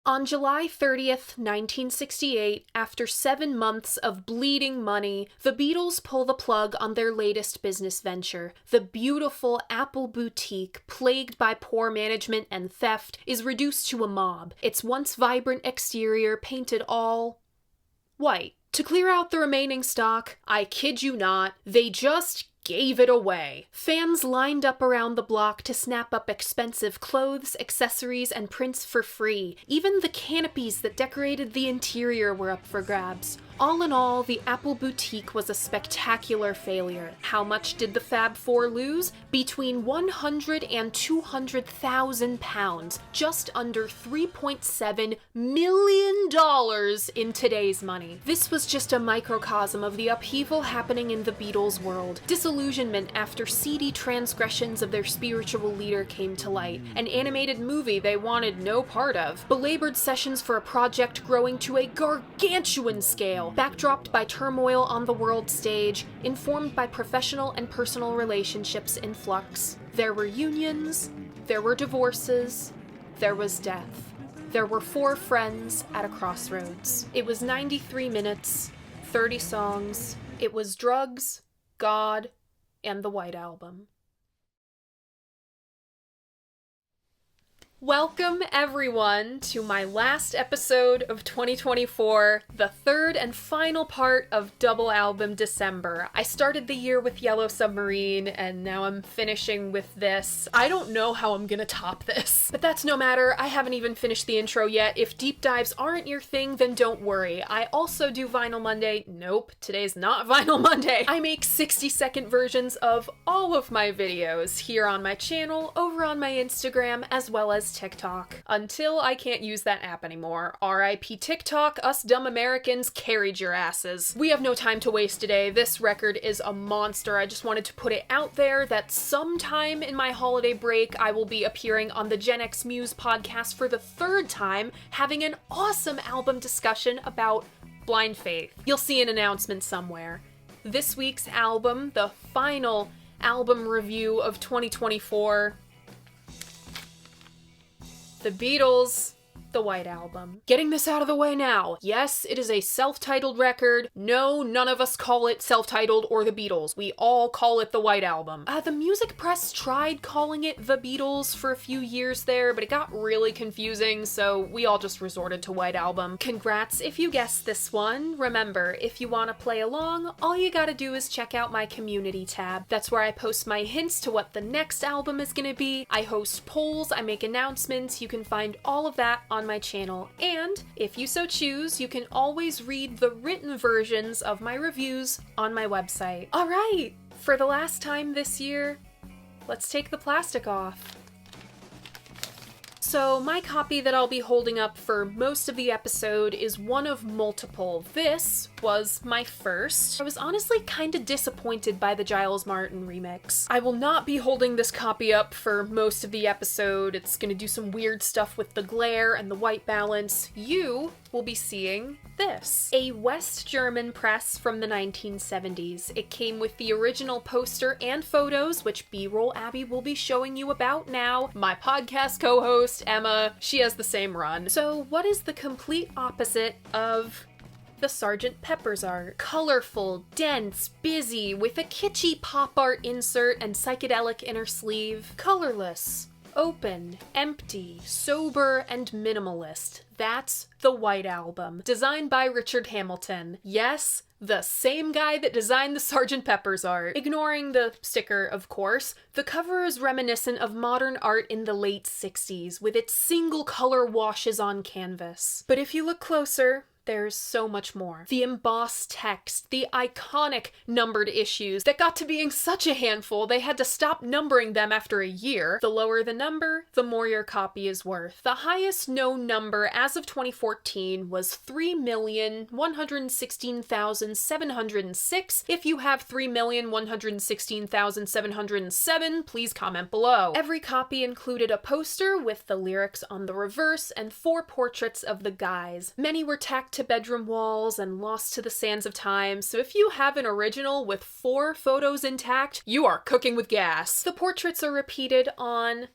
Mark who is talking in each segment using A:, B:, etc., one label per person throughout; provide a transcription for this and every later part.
A: On July 30th, 1968, after 7 months of bleeding money, the Beatles pull the plug on their latest business venture. The beautiful Apple boutique, plagued by poor management and theft, is reduced to a mob, its once vibrant exterior painted all white. To clear out the remaining stock, I kid you not, they just gave it away. Fans lined up around the block to snap up expensive clothes, accessories, and prints for free. Even the canopies that decorated the interior were up for grabs. All in all, the Apple boutique was a spectacular failure. How much did the Fab Four lose? Between 100 and 200,000 pounds, just under $3.7 million in today's money. This was just a microcosm of the upheaval happening in the Beatles' world. Disillusionment after seedy transgressions of their spiritual leader came to light. An animated movie they wanted no part of. Belabored sessions for a project growing to a gargantuan scale. Backdropped by turmoil on the world stage, informed by professional and personal relationships in flux. There were unions, there were divorces, there was death. There were 4 friends at a crossroads. It was 93 minutes, 30 songs. It was drugs, God, and the White Album. Welcome, everyone, to my last episode of 2024, the third and final part of Double Album December. I started the year with Yellow Submarine, and now I'm finishing with this. I don't know how I'm gonna top this, but that's no matter. I haven't even finished the intro yet. If deep dives aren't your thing, then don't worry. I also do Vinyl Monday. Nope, today's not Vinyl Monday. I make 60-second versions of all of my videos here on my channel, over on my Instagram, as well as TikTok. Until I can't use that app anymore. RIP TikTok, us dumb Americans carried your asses. We have no time to waste today. This record is a monster. I just wanted to put it out there that sometime in my holiday break, I will be appearing on the Gen X Muse podcast for the 3rd time, having an awesome album discussion about Blind Faith. You'll see an announcement somewhere. This week's album, the final album review of 2024, The Beatles, The White Album. Getting this out of the way now. Yes, it is a self-titled record. No, none of us call it self-titled or The Beatles. We all call it The White Album. The music press tried calling it The Beatles for a few years there, but it got really confusing, so we all just resorted to White Album. Congrats if you guessed this one. Remember, if you want to play along, all you gotta do is check out my community tab. That's where I post my hints to what the next album is gonna be. I host polls, I make announcements. You can find all of that on my channel, and if you so choose, you can always read the written versions of my reviews on my website. Alright, for the last time this year, let's take the plastic off. So my copy that I'll be holding up for most of the episode is one of multiple. This was my first. I was honestly kind of disappointed by the Giles Martin remix. I will not be holding this copy up for most of the episode. It's gonna do some weird stuff with the glare and the white balance. You will be seeing this. A West German press from the 1970s. It came with the original poster and photos, which B-roll Abby will be showing you about now. My podcast co-host, Emma, she has the same run. So what is the complete opposite of the Sgt. Pepper's art? Colorful, dense, busy, with a kitschy pop art insert and psychedelic inner sleeve. Colorless, open, empty, sober, and minimalist. That's the White Album. Designed by Richard Hamilton. Yes, the same guy that designed the Sgt. Pepper's art. Ignoring the sticker, of course, the cover is reminiscent of modern art in the late 60s, with its single color washes on canvas. But if you look closer, there's so much more. The embossed text, the iconic numbered issues that got to being such a handful they had to stop numbering them after a year. The lower the number, the more your copy is worth. The highest known number as of 2014 was 3,116,706. If you have 3,116,707, please comment below. Every copy included a poster with the lyrics on the reverse and 4 portraits of the guys. Many were tacked to bedroom walls and lost to the sands of time, so if you have an original with 4 photos intact, you are cooking with gas. The portraits are repeated on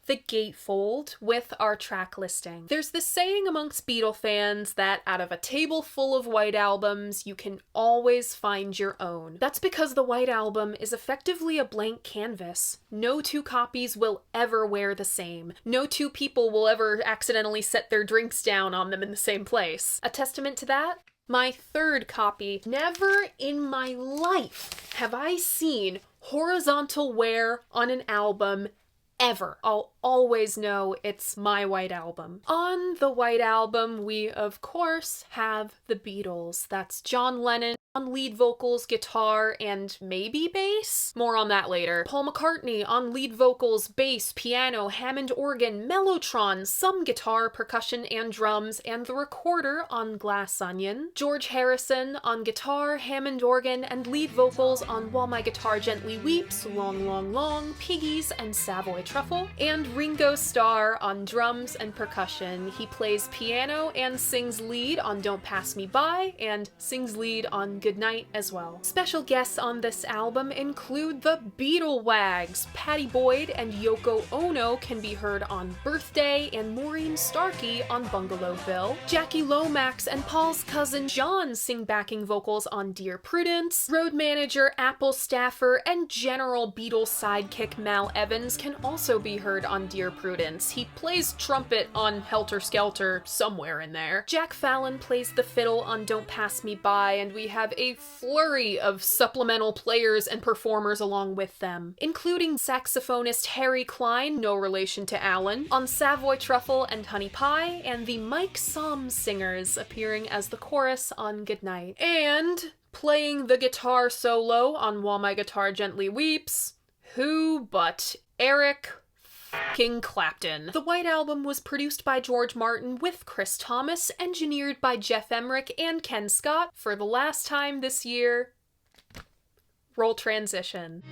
A: the gatefold with our track listing. There's this saying amongst Beatle fans that out of a table full of White Albums, you can always find your own. That's because the White Album is effectively a blank canvas. No two copies will ever wear the same. No two people will ever accidentally set their drinks down on them in the same place. A testament to that? My third copy. Never in my life have I seen horizontal wear on an album ever. I'll always know it's my White Album. On the White Album, we of course have the Beatles. That's John Lennon on lead vocals, guitar, and maybe bass? More on that later. Paul McCartney on lead vocals, bass, piano, Hammond organ, mellotron, some guitar, percussion, and drums, and the recorder on Glass Onion. George Harrison on guitar, Hammond organ, and lead vocals on While My Guitar Gently Weeps, Long, Long, Long, Piggies, and Savoy Truffle. And Ringo Starr on drums and percussion. He plays piano and sings lead on Don't Pass Me By, and sings lead on Goodnight as well. Special guests on this album include the Beetlewags. Pattie Boyd and Yoko Ono can be heard on Birthday, and Maureen Starkey on Bungalow Bill. Jackie Lomax and Paul's cousin John sing backing vocals on Dear Prudence. Road manager Apple Staffer and General Beatles sidekick Mal Evans can also be heard on Dear Prudence. He plays trumpet on Helter Skelter somewhere in there. Jack Fallon plays the fiddle on Don't Pass Me By, and we have a flurry of supplemental players and performers along with them, including saxophonist Harry Klein, no relation to Alan, on Savoy Truffle and Honey Pie, and the Mike Somm Singers appearing as the chorus on Goodnight. And playing the guitar solo on While My Guitar Gently Weeps, who but Eric King Clapton. The White Album was produced by George Martin with Chris Thomas, engineered by Jeff Emmerich and Ken Scott for the last time this year. Roll transition.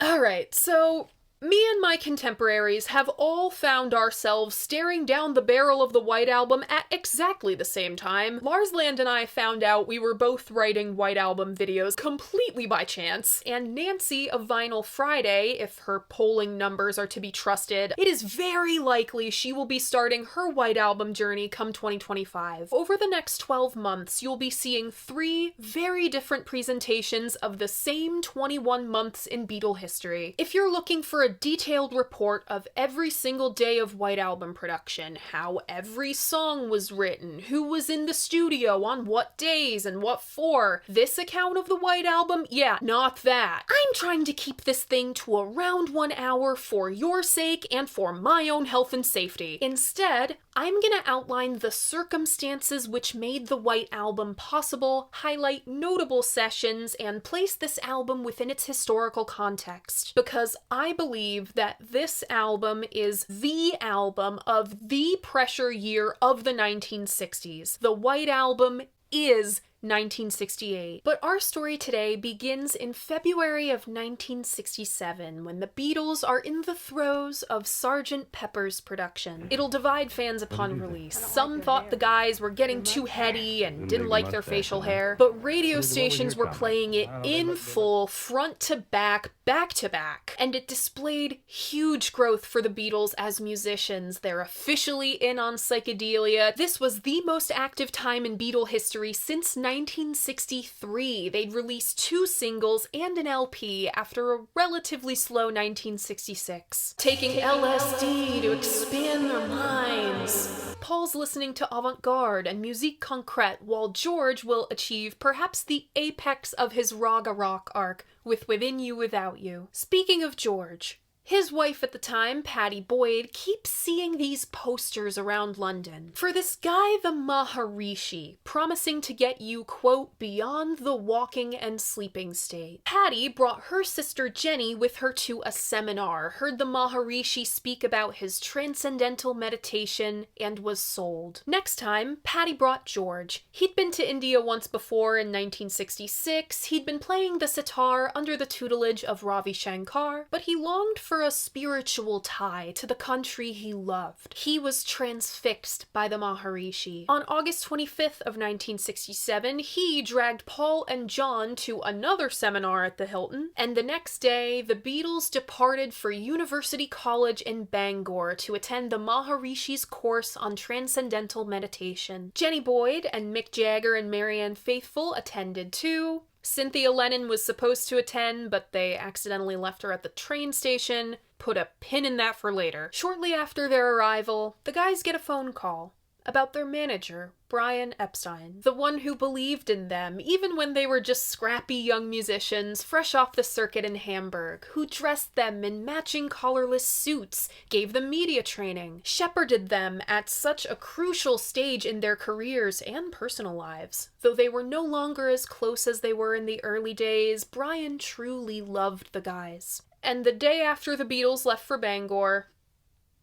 A: Alright, so me and my contemporaries have all found ourselves staring down the barrel of the White Album at exactly the same time. Lars Land and I found out we were both writing White Album videos completely by chance, and Nancy of Vinyl Friday, if her polling numbers are to be trusted, it is very likely she will be starting her White Album journey come 2025. Over the next 12 months, you'll be seeing 3 very different presentations of the same 21 months in Beatle history. If you're looking for a detailed report of every single day of White Album production, how every song was written, who was in the studio on what days and what for. This account of the White Album? Yeah, not that. I'm trying to keep this thing to around 1 hour for your sake and for my own health and safety. Instead, I'm gonna outline the circumstances which made the White Album possible, highlight notable sessions, and place this album within its historical context. Because I believe that this album is the album of the pressure year of the 1960s. The White Album is 1968. But our story today begins in February of 1967, when the Beatles are in the throes of Sgt. Pepper's production. It'll divide fans upon release. Some thought the guys were getting too heady and didn't like their facial hair, but radio stations were playing it in full, front to back to back, and it displayed huge growth for the Beatles as musicians. They're officially in on psychedelia. This was the most active time in Beatle history since 1963. They'd released 2 singles and an LP after a relatively slow 1966. Taking LSD to expand their minds. Paul's listening to avant-garde and musique concrète, while George will achieve perhaps the apex of his raga rock arc with Within You Without You. Speaking of George, his wife at the time, Pattie Boyd, keeps seeing these posters around London for this guy, the Maharishi, promising to get you, quote, beyond the walking and sleeping state. Pattie brought her sister Jenny with her to a seminar, heard the Maharishi speak about his transcendental meditation, and was sold. Next time, Pattie brought George. He'd been to India once before in 1966, he'd been playing the sitar under the tutelage of Ravi Shankar, but he longed for a spiritual tie to the country he loved. He was transfixed by the Maharishi. On August 25th of 1967, he dragged Paul and John to another seminar at the Hilton, and the next day, the Beatles departed for University College in Bangor to attend the Maharishi's course on transcendental meditation. Jenny Boyd and Mick Jagger and Marianne Faithfull attended too. Cynthia Lennon was supposed to attend, but they accidentally left her at the train station. Put a pin in that for later. Shortly after their arrival, the guys get a phone call about their manager, Brian Epstein, the one who believed in them even when they were just scrappy young musicians fresh off the circuit in Hamburg, who dressed them in matching collarless suits, gave them media training, shepherded them at such a crucial stage in their careers and personal lives. Though they were no longer as close as they were in the early days, Brian truly loved the guys. And the day after the Beatles left for Bangor,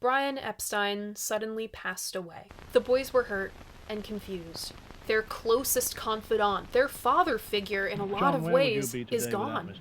A: Brian Epstein suddenly passed away. The boys were hurt and confused. Their closest confidant, their father figure in a lot of ways, is gone.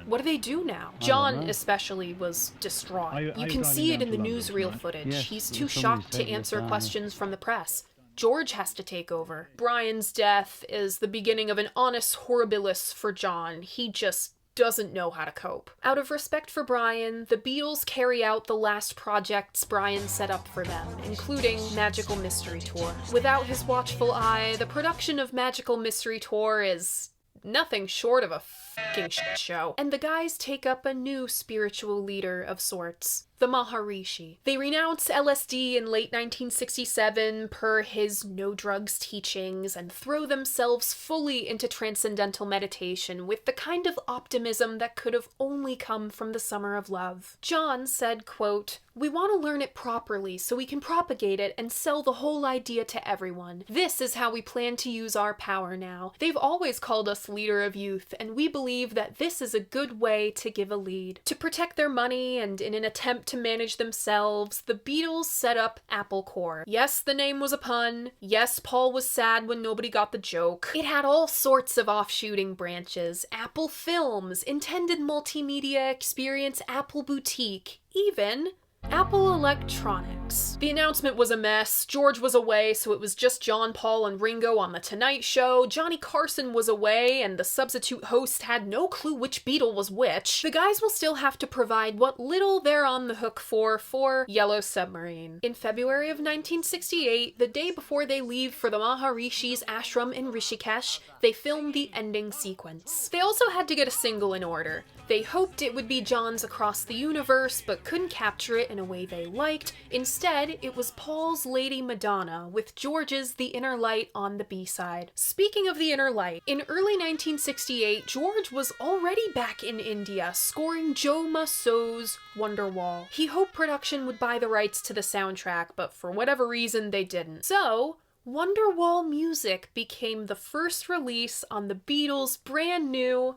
A: What do they do now? John especially was distraught. You can see it in the newsreel footage. Yes, he's too shocked to answer questions from the press. George has to take over. Brian's death is the beginning of an annus horribilis for John. He just doesn't know how to cope. Out of respect for Brian, the Beatles carry out the last projects Brian set up for them, including Magical Mystery Tour. Without his watchful eye, the production of Magical Mystery Tour is nothing short of a fucking shit show. And the guys take up a new spiritual leader of sorts, the Maharishi. They renounce LSD in late 1967 per his no drugs teachings and throw themselves fully into transcendental meditation with the kind of optimism that could have only come from the summer of love. John said, quote, "We want to learn it properly so we can propagate it and sell the whole idea to everyone. This is how we plan to use our power now. They've always called us leader of youth, and we believe that this is a good way to give a lead." To protect their money and in an attempt to manage themselves, the Beatles set up Apple Corps. Yes, the name was a pun. Yes, Paul was sad when nobody got the joke. It had all sorts of offshooting branches. Apple Films, intended multimedia experience, Apple Boutique, even Apple Electronics. The announcement was a mess. George was away, so it was just John, Paul, and Ringo on The Tonight Show. Johnny Carson was away, and the substitute host had no clue which Beatle was which. The guys will still have to provide what little they're on the hook for Yellow Submarine. In February of 1968, the day before they leave for the Maharishi's ashram in Rishikesh, they filmed the ending sequence. They also had to get a single in order. They hoped it would be John's Across the Universe, but couldn't capture it in a way they liked. Instead, it was Paul's Lady Madonna, with George's The Inner Light on the B-side. Speaking of The Inner Light, in early 1968, George was already back in India, scoring Joe Masso's Wonderwall. He hoped production would buy the rights to the soundtrack, but for whatever reason, they didn't. So, Wonderwall music became the first release on the Beatles' brand new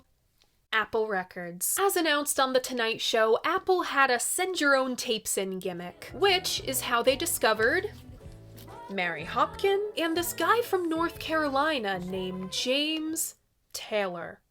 A: Apple Records. As announced on The Tonight Show, Apple had a send-your-own-tapes-in gimmick, which is how they discovered Mary Hopkin and this guy from North Carolina named James Taylor.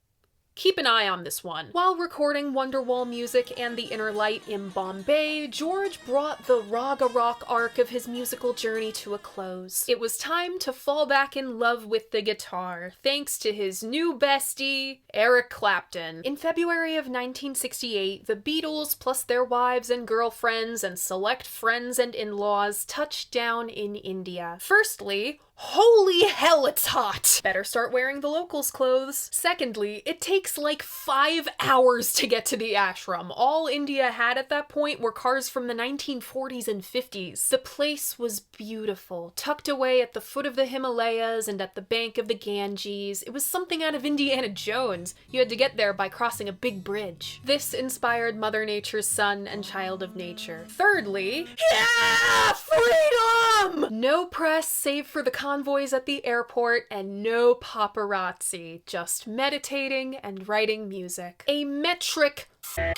A: Keep an eye on this one. While recording Wonderwall music and The Inner Light in Bombay, George brought the raga rock arc of his musical journey to a close. It was time to fall back in love with the guitar, thanks to his new bestie, Eric Clapton. In February of 1968, the Beatles, plus their wives and girlfriends and select friends and in-laws, touched down in India. Firstly, holy hell, it's hot! Better start wearing the locals' clothes. Secondly, it takes like 5 hours to get to the ashram. All India had at that point were cars from the 1940s and 50s. The place was beautiful, tucked away at the foot of the Himalayas and at the bank of the Ganges. It was something out of Indiana Jones. You had to get there by crossing a big bridge. This inspired Mother Nature's son and child of nature. Thirdly, yeah, freedom! No press save for the convoys at the airport, and no paparazzi, just meditating and writing music. A metric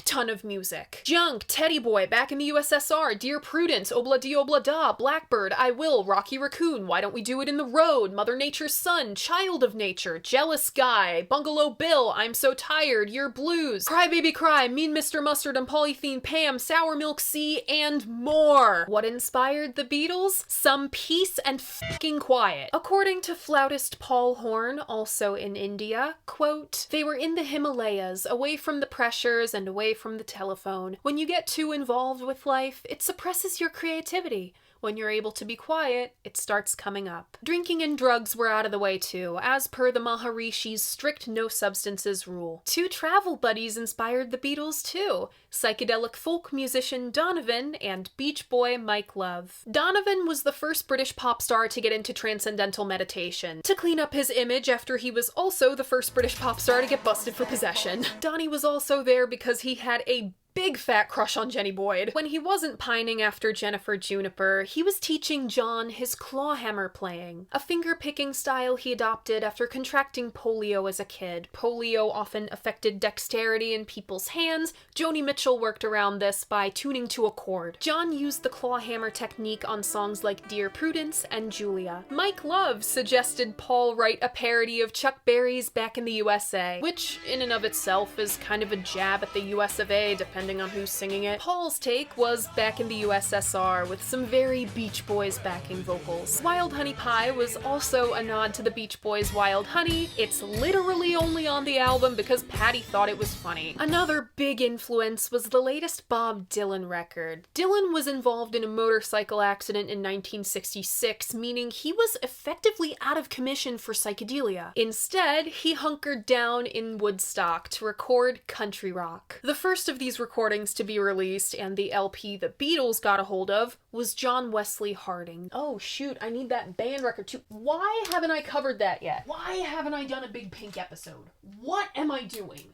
A: ton of music. Junk, Teddy Boy, Back in the USSR, Dear Prudence, Obla Di Obla Da, Blackbird, I Will, Rocky Raccoon, Why Don't We Do It in the Road, Mother Nature's Son, Child of Nature, Jealous Guy, Bungalow Bill, I'm So Tired, Your Blues, Cry Baby Cry, Mean Mr. Mustard and Polythene Pam, Sour Milk Sea, and more. What inspired the Beatles? Some peace and fucking quiet. According to flautist Paul Horn, also in India, quote, they were in the Himalayas, away from the pressures and away from the telephone. When you get too involved with life, it suppresses your creativity. When you're able to be quiet, it starts coming up. Drinking and drugs were out of the way too, as per the Maharishi's strict no substances rule. Two travel buddies inspired the Beatles too, psychedelic folk musician Donovan and Beach Boy Mike Love. Donovan was the first British pop star to get into transcendental meditation, to clean up his image after he was also the first British pop star to get busted for possession. Donnie was also there because he had a big fat crush on Jenny Boyd. When he wasn't pining after Jennifer Juniper, he was teaching John his clawhammer playing, a finger-picking style he adopted after contracting polio as a kid. Polio often affected dexterity in people's hands. Joni Mitchell worked around this by tuning to a chord. John used the clawhammer technique on songs like Dear Prudence and Julia. Mike Love suggested Paul write a parody of Chuck Berry's Back in the USA, which in and of itself is kind of a jab at the US of A, depending on who's singing it. Paul's take was Back in the USSR, with some very Beach Boys backing vocals. Wild Honey Pie was also a nod to the Beach Boys' Wild Honey. It's literally only on the album because Patty thought it was funny. Another big influence was the latest Bob Dylan record. Dylan was involved in a motorcycle accident in 1966, meaning he was effectively out of commission for psychedelia. Instead, he hunkered down in Woodstock to record country rock. The first of these recordings to be released, and the LP the Beatles got a hold of, was John Wesley Harding. Oh shoot, I need that band record too. Why haven't I covered that yet? Why haven't I done a Big Pink episode? What am I doing?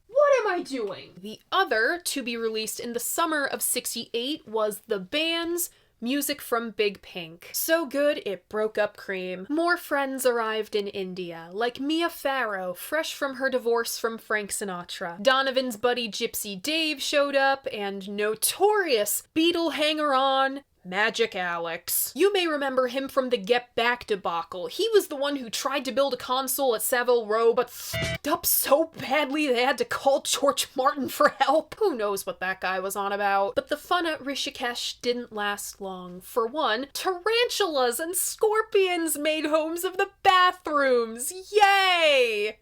A: What am I doing? The other to be released in the summer of '68 was the band's Music from Big Pink. So good, it broke up Cream. More friends arrived in India, like Mia Farrow, fresh from her divorce from Frank Sinatra. Donovan's buddy Gypsy Dave showed up, and notorious Beatle hanger-on Magic Alex. You may remember him from the Get Back debacle. He was the one who tried to build a console at Savile Row, but f***ed up so badly they had to call George Martin for help. Who knows what that guy was on about? But the fun at Rishikesh didn't last long. For one, tarantulas and scorpions made homes of the bathrooms. Yay!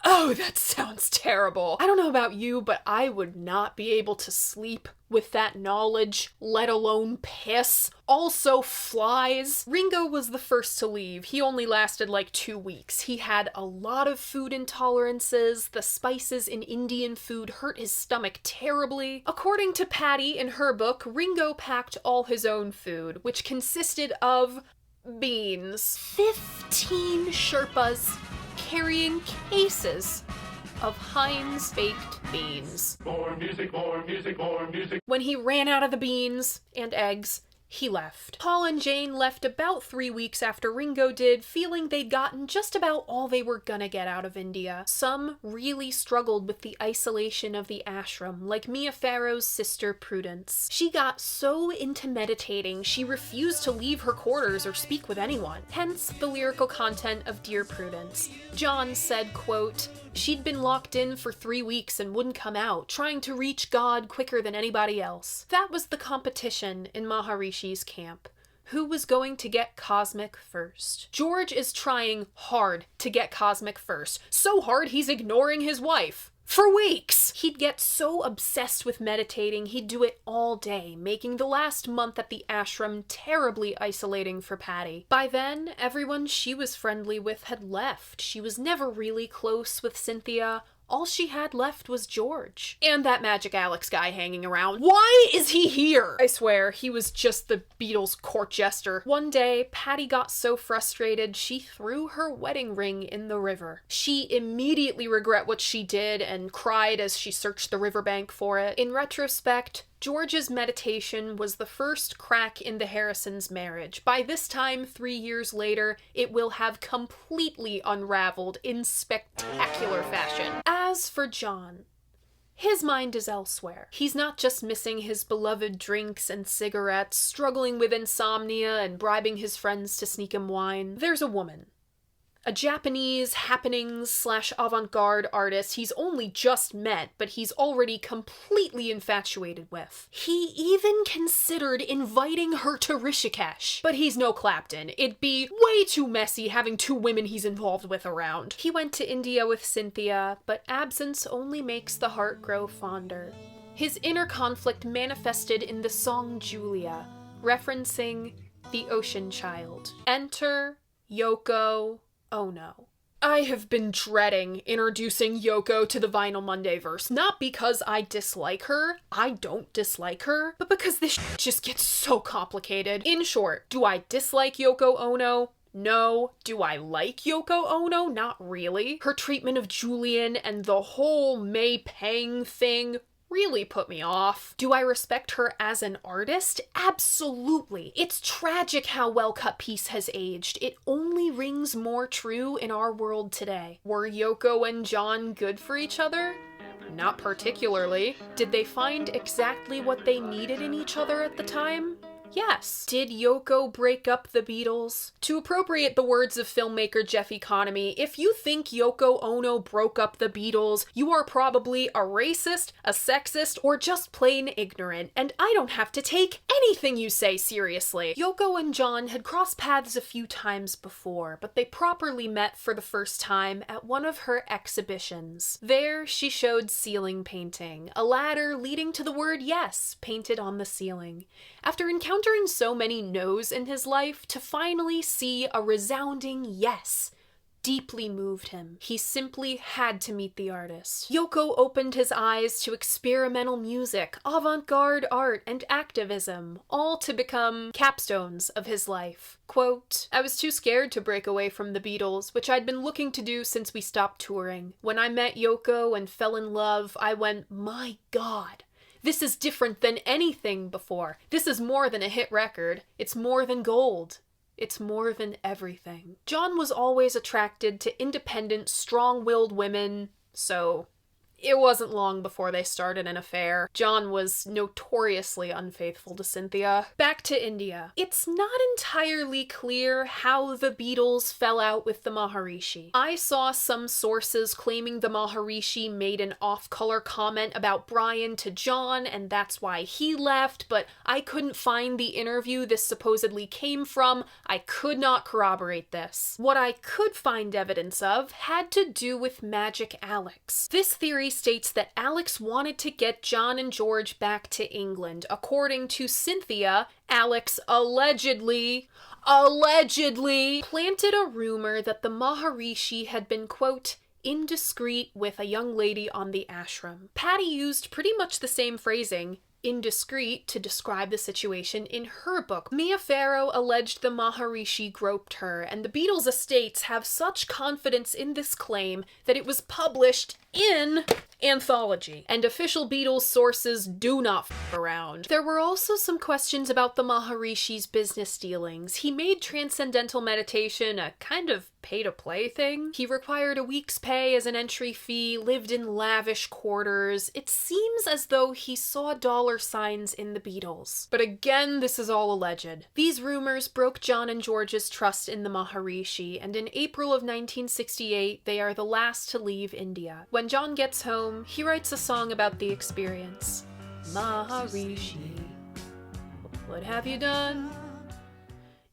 A: Oh, that sounds terrible. I don't know about you, but I would not be able to sleep with that knowledge, let alone piss. Also flies. Ringo was the first to leave. He only lasted like 2 weeks. He had a lot of food intolerances. The spices in Indian food hurt his stomach terribly. According to Patty in her book, Ringo packed all his own food, which consisted of beans. 15 Sherpas carrying cases of Heinz baked beans. More music, more music, more music. When he ran out of the beans and eggs, he left. Paul and Jane left about 3 weeks after Ringo did, feeling they'd gotten just about all they were gonna get out of India. Some really struggled with the isolation of the ashram, like Mia Farrow's sister Prudence. She got so into meditating, she refused to leave her quarters or speak with anyone. Hence the lyrical content of Dear Prudence. John said, quote, she'd been locked in for 3 weeks and wouldn't come out, trying to reach God quicker than anybody else. That was the competition in Maharishi's camp. Who was going to get cosmic first? George is trying hard to get cosmic first. So hard he's ignoring his wife. For weeks! He'd get so obsessed with meditating, he'd do it all day, making the last month at the ashram terribly isolating for Patty. By then, everyone she was friendly with had left. She was never really close with Cynthia. All she had left was George. And that Magic Alex guy hanging around. Why is he here? I swear, he was just the Beatles' court jester. One day, Patty got so frustrated, she threw her wedding ring in the river. She immediately regret what she did and cried as she searched the riverbank for it. In retrospect, George's meditation was the first crack in the Harrisons' marriage. By this time, 3 years later, it will have completely unraveled in spectacular fashion. As for John, his mind is elsewhere. He's not just missing his beloved drinks and cigarettes, struggling with insomnia and bribing his friends to sneak him wine. There's a woman. A Japanese happenings/avant-garde artist he's only just met, but he's already completely infatuated with. He even considered inviting her to Rishikesh. But he's no Clapton. It'd be way too messy having two women he's involved with around. He went to India with Cynthia, but absence only makes the heart grow fonder. His inner conflict manifested in the song Julia, referencing the ocean child. Enter Yoko Ono. I have been dreading introducing Yoko to the Vinyl Monday verse, not because I dislike her, I don't dislike her, but because this just gets so complicated. In short, do I dislike Yoko Ono? No. Do I like Yoko Ono? Not really. Her treatment of Julian and the whole May Pang thing really put me off. Do I respect her as an artist? Absolutely. It's tragic how Well Cut Piece has aged. It only rings more true in our world today. Were Yoko and John good for each other? Not particularly. Did they find exactly what they needed in each other at the time? Yes. Did Yoko break up the Beatles? To appropriate the words of filmmaker Jeff Economy, if you think Yoko Ono broke up the Beatles, you are probably a racist, a sexist, or just plain ignorant, and I don't have to take anything you say seriously. Yoko and John had crossed paths a few times before, but they properly met for the first time at one of her exhibitions. There, she showed ceiling painting, a ladder leading to the word yes painted on the ceiling. After encountering so many no's in his life, to finally see a resounding yes deeply moved him. He simply had to meet the artist. Yoko opened his eyes to experimental music, avant-garde art, and activism, all to become capstones of his life. Quote, I was too scared to break away from the Beatles, which I'd been looking to do since we stopped touring. When I met Yoko and fell in love, I went, my God. This is different than anything before. This is more than a hit record. It's more than gold. It's more than everything. John was always attracted to independent, strong-willed women, so it wasn't long before they started an affair. John was notoriously unfaithful to Cynthia. Back to India. It's not entirely clear how the Beatles fell out with the Maharishi. I saw some sources claiming the Maharishi made an off-color comment about Brian to John, and that's why he left, but I couldn't find the interview this supposedly came from. I could not corroborate this. What I could find evidence of had to do with Magic Alex. This theory states that Alex wanted to get John and George back to England. According to Cynthia, Alex allegedly planted a rumor that the Maharishi had been, quote, indiscreet with a young lady on the ashram. Patty used pretty much the same phrasing, indiscreet, to describe the situation in her book. Mia Farrow alleged the Maharishi groped her, and the Beatles' estates have such confidence in this claim that it was published in anthology, and official Beatles sources do not f*** around. There were also some questions about the Maharishi's business dealings. He made transcendental meditation a kind of pay-to-play thing. He required a week's pay as an entry fee, lived in lavish quarters. It seems as though he saw dollar signs in the Beatles. But again, this is all alleged. These rumors broke John and George's trust in the Maharishi, and in April of 1968, they are the last to leave India. When John gets home, he writes a song about the experience. Maharishi, what have you done?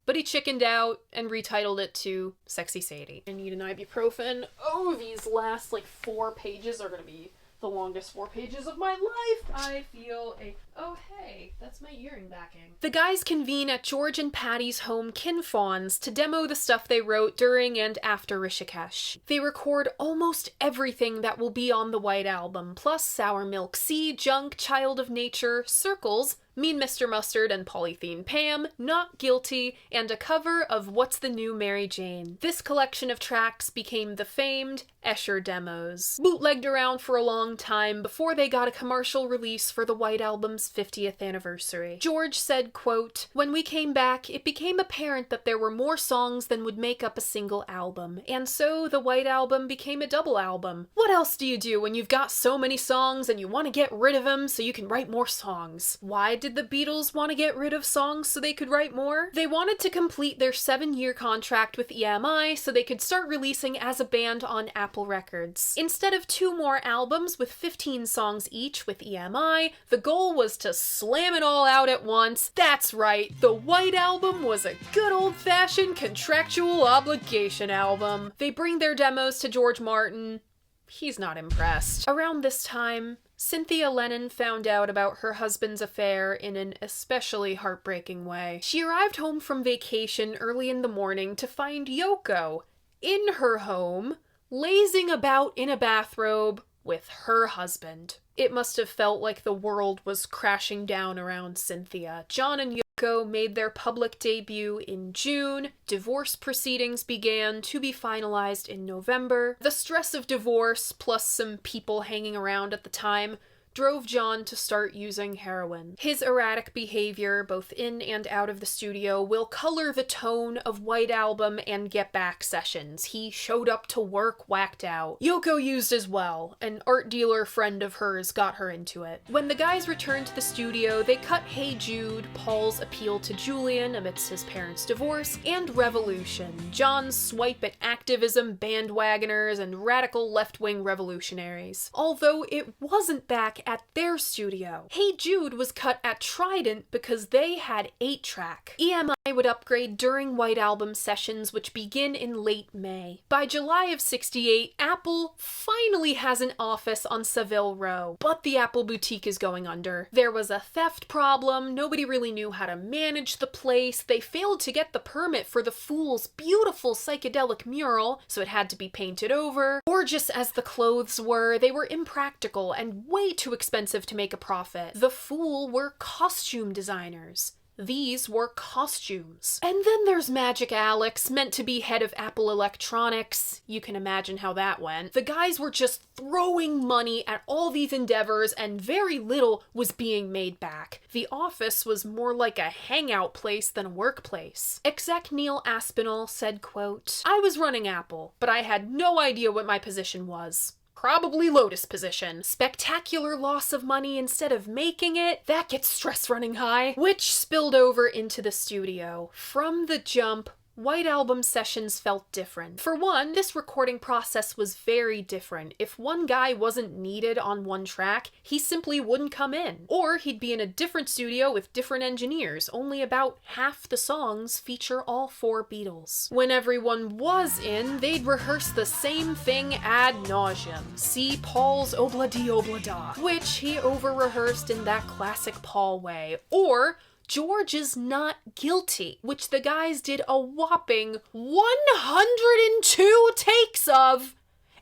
A: But he chickened out and retitled it to Sexy Sadie. I need an ibuprofen. Oh, these last 4 pages are gonna be the longest 4 pages of my life. I feel oh hey, that's my earring backing. The guys convene at George and Patty's home Kinfawns to demo the stuff they wrote during and after Rishikesh. They record almost everything that will be on the White Album, plus Sour Milk Sea, Junk, Child of Nature, Circles, Mean Mr. Mustard and Polythene Pam, Not Guilty, and a cover of What's the New Mary Jane. This collection of tracks became the famed Escher demos, bootlegged around for a long time before they got a commercial release for the White Album's 50th anniversary. George said, quote, "When we came back, it became apparent that there were more songs than would make up a single album, and so the White Album became a double album. What else do you do when you've got so many songs and you want to get rid of them so you can write more songs? Why did the Beatles want to get rid of songs so they could write more? They wanted to complete their 7-year contract with EMI so they could start releasing as a band on Apple Records. Instead of 2 more albums with 15 songs each with EMI, the goal was to slam it all out at once. That's right, the White Album was a good old-fashioned contractual obligation album. They bring their demos to George Martin. He's not impressed. Around this time, Cynthia Lennon found out about her husband's affair in an especially heartbreaking way. She arrived home from vacation early in the morning to find Yoko in her home, lazing about in a bathrobe with her husband. It must have felt like the world was crashing down around Cynthia. John and Yoko made their public debut in June. Divorce proceedings began to be finalized in November. The stress of divorce, plus some people hanging around at the time, drove John to start using heroin. His erratic behavior, both in and out of the studio, will color the tone of White Album and Get Back sessions. He showed up to work whacked out. Yoko used as well. An art dealer friend of hers got her into it. When the guys returned to the studio, they cut Hey Jude, Paul's appeal to Julian amidst his parents' divorce, and Revolution, John's swipe at activism bandwagoners and radical left-wing revolutionaries. Although it wasn't back at their studio. Hey Jude was cut at Trident because they had 8-track. EMI would upgrade during White Album sessions, which begin in late May. By July of '68, Apple finally has an office on Savile Row, but the Apple boutique is going under. There was a theft problem, nobody really knew how to manage the place, they failed to get the permit for the Fool's beautiful psychedelic mural, so it had to be painted over. Gorgeous as the clothes were, they were impractical and way too expensive to make a profit. The Fool were costume designers. These were costumes. And then there's Magic Alex, meant to be head of Apple Electronics. You can imagine how that went. The guys were just throwing money at all these endeavors and very little was being made back. The office was more like a hangout place than a workplace. Exec Neil Aspinall said, quote, "I was running Apple, but I had no idea what my position was. Probably Lotus position. Spectacular loss of money instead of making it. That gets stress running high." Which spilled over into the studio. From the jump, White Album sessions felt different. For one, this recording process was very different. If one guy wasn't needed on one track, he simply wouldn't come in. Or he'd be in a different studio with different engineers. Only about half the songs feature all 4 Beatles. When everyone was in, they'd rehearse the same thing ad nauseum. See Paul's Obla Di Obla Da, which he over-rehearsed in that classic Paul way. Or George's Not Guilty, which the guys did a whopping 102 takes of,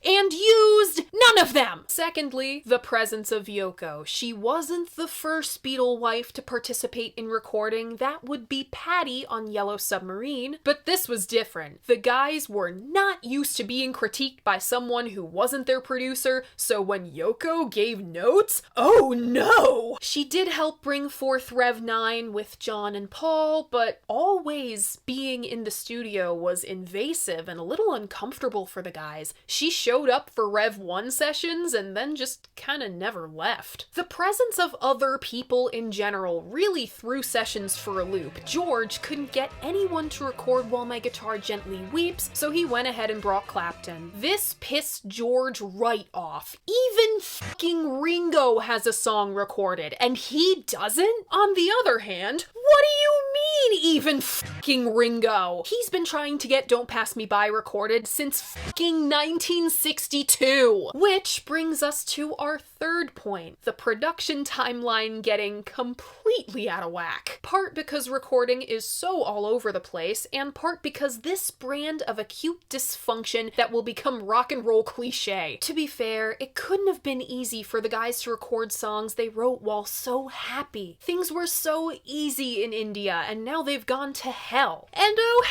A: and used none of them. Secondly, the presence of Yoko. She wasn't the first Beatle wife to participate in recording. That would be Patty on Yellow Submarine. But this was different. The guys were not used to being critiqued by someone who wasn't their producer, so when Yoko gave notes, oh no! She did help bring forth Rev 9 with John and Paul, but always being in the studio was invasive and a little uncomfortable for the guys. She showed up for Rev 1 sessions and then just kinda never left. The presence of other people in general really threw sessions for a loop. George couldn't get anyone to record While My Guitar Gently Weeps, so he went ahead and brought Clapton. This pissed George right off. Even fucking Ringo has a song recorded, and he doesn't? On the other hand, what do you mean even fucking Ringo? He's been trying to get Don't Pass Me By recorded since fucking 1962. Which brings us to our third point, the production timeline getting completely out of whack. Part because recording is so all over the place, and part because this brand of acute dysfunction that will become rock and roll cliche. To be fair, it couldn't have been easy for the guys to record songs they wrote while so happy. Things were so easy in India, and now they've gone to hell. And oh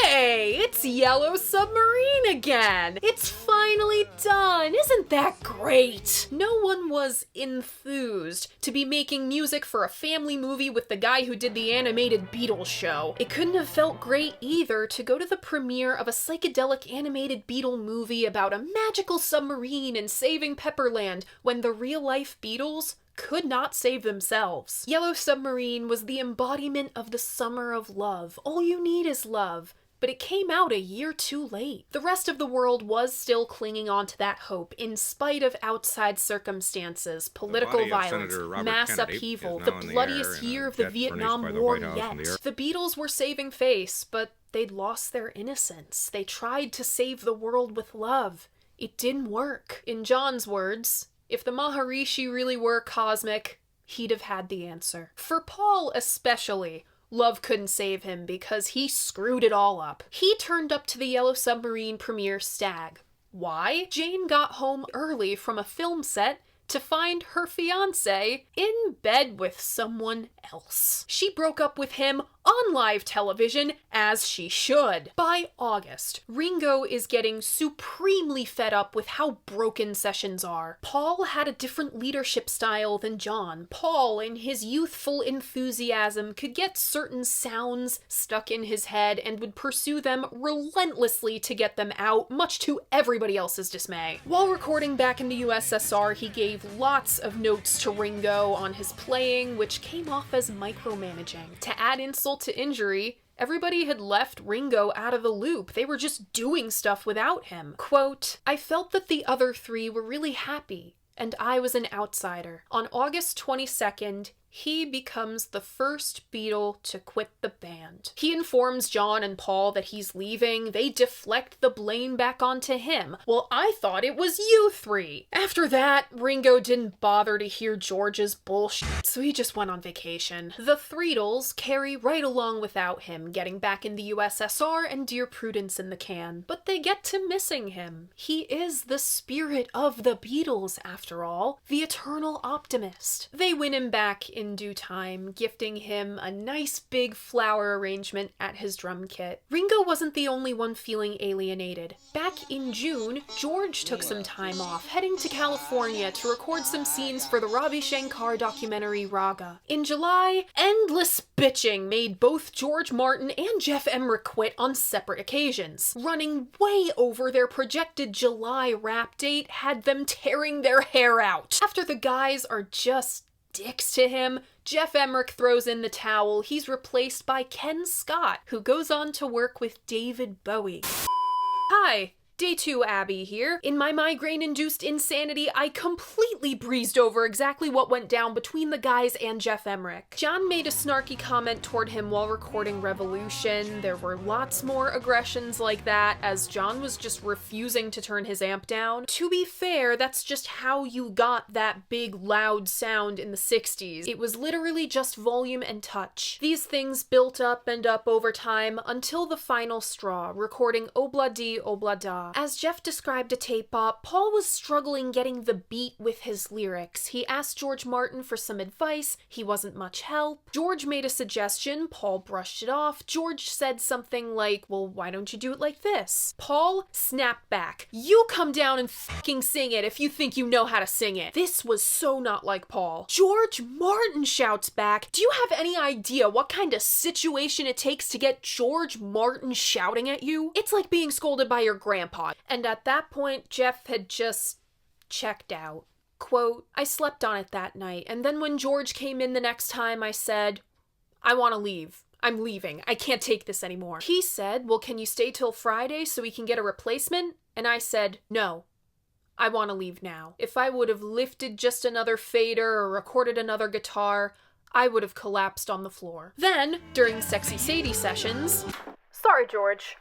A: hey, it's Yellow Submarine again! It's finally done! Isn't that great? No one was enthused to be making music for a family movie with the guy who did the animated Beatles show. It couldn't have felt great either to go to the premiere of a psychedelic animated Beatle movie about a magical submarine and saving Pepperland when the real-life Beatles could not save themselves. Yellow Submarine was the embodiment of the summer of love. All you need is love. But it came out a year too late. The rest of the world was still clinging on to that hope in spite of outside circumstances, political violence, mass upheaval, the bloodiest year of the Vietnam War yet. The Beatles were saving face, but they'd lost their innocence. They tried to save the world with love. It didn't work. In John's words, if the Maharishi really were cosmic, he'd have had the answer. For Paul especially, love couldn't save him because he screwed it all up. He turned up to the Yellow Submarine premiere stag. Why? Jane got home early from a film set to find her fiancé in bed with someone else. She broke up with him on live television, as she should. By August, Ringo is getting supremely fed up with how broken sessions are. Paul had a different leadership style than John. Paul, in his youthful enthusiasm, could get certain sounds stuck in his head and would pursue them relentlessly to get them out, much to everybody else's dismay. While recording back in the USSR, he gave lots of notes to Ringo on his playing, which came off as micromanaging. To add insult to injury, everybody had left Ringo out of the loop. They were just doing stuff without him. Quote, "I felt that the other three were really happy, and I was an outsider. On August 22nd, he becomes the first Beatle to quit the band. He informs John and Paul that he's leaving. They deflect the blame back onto him. Well, I thought it was you three." After that, Ringo didn't bother to hear George's bullshit, so he just went on vacation. The Threedles carry right along without him, getting back in the USSR and Dear Prudence in the can. But they get to missing him. He is the spirit of the Beatles, after all, the eternal optimist. They win him back in due time, gifting him a nice big flower arrangement at his drum kit. Ringo wasn't the only one feeling alienated. Back in June, George took some time off, heading to California to record some scenes for the Ravi Shankar documentary Raga. In July, endless bitching made both George Martin and Jeff Emmerich quit on separate occasions. Running way over their projected July wrap date had them tearing their hair out. After the guys are just dicks to him, Jeff Emmerich throws in the towel. He's replaced by Ken Scott, who goes on to work with David Bowie. Hi, Day 2 Abby here. In my migraine-induced insanity, I completely breezed over exactly what went down between the guys and Jeff Emmerich. John made a snarky comment toward him while recording Revolution. There were lots more aggressions like that, as John was just refusing to turn his amp down. To be fair, that's just how you got that big, loud sound in the 60s. It was literally just volume and touch. These things built up and up over time until the final straw, recording Obla Di Obla Da. As Jeff described a tape op, Paul was struggling getting the beat with his lyrics. He asked George Martin for some advice. He wasn't much help. George made a suggestion. Paul brushed it off. George said something like, "Well, why don't you do it like this?" Paul snapped back. "You come down and fucking sing it if you think you know how to sing it." This was so not like Paul. George Martin shouts back, "Do you have any idea what kind of situation it takes to get George Martin shouting at you? It's like being scolded by your grandpa." And at that point, Jeff had just checked out. Quote, "I slept on it that night, and then when George came in the next time, I said, 'I want to leave. I'm leaving. I can't take this anymore.' He said, 'Well, can you stay till Friday so we can get a replacement?' And I said, 'No. I want to leave now.' If I would have lifted just another fader or recorded another guitar, I would have collapsed on the floor. Then, during Sexy Sadie sessions, "Sorry, George.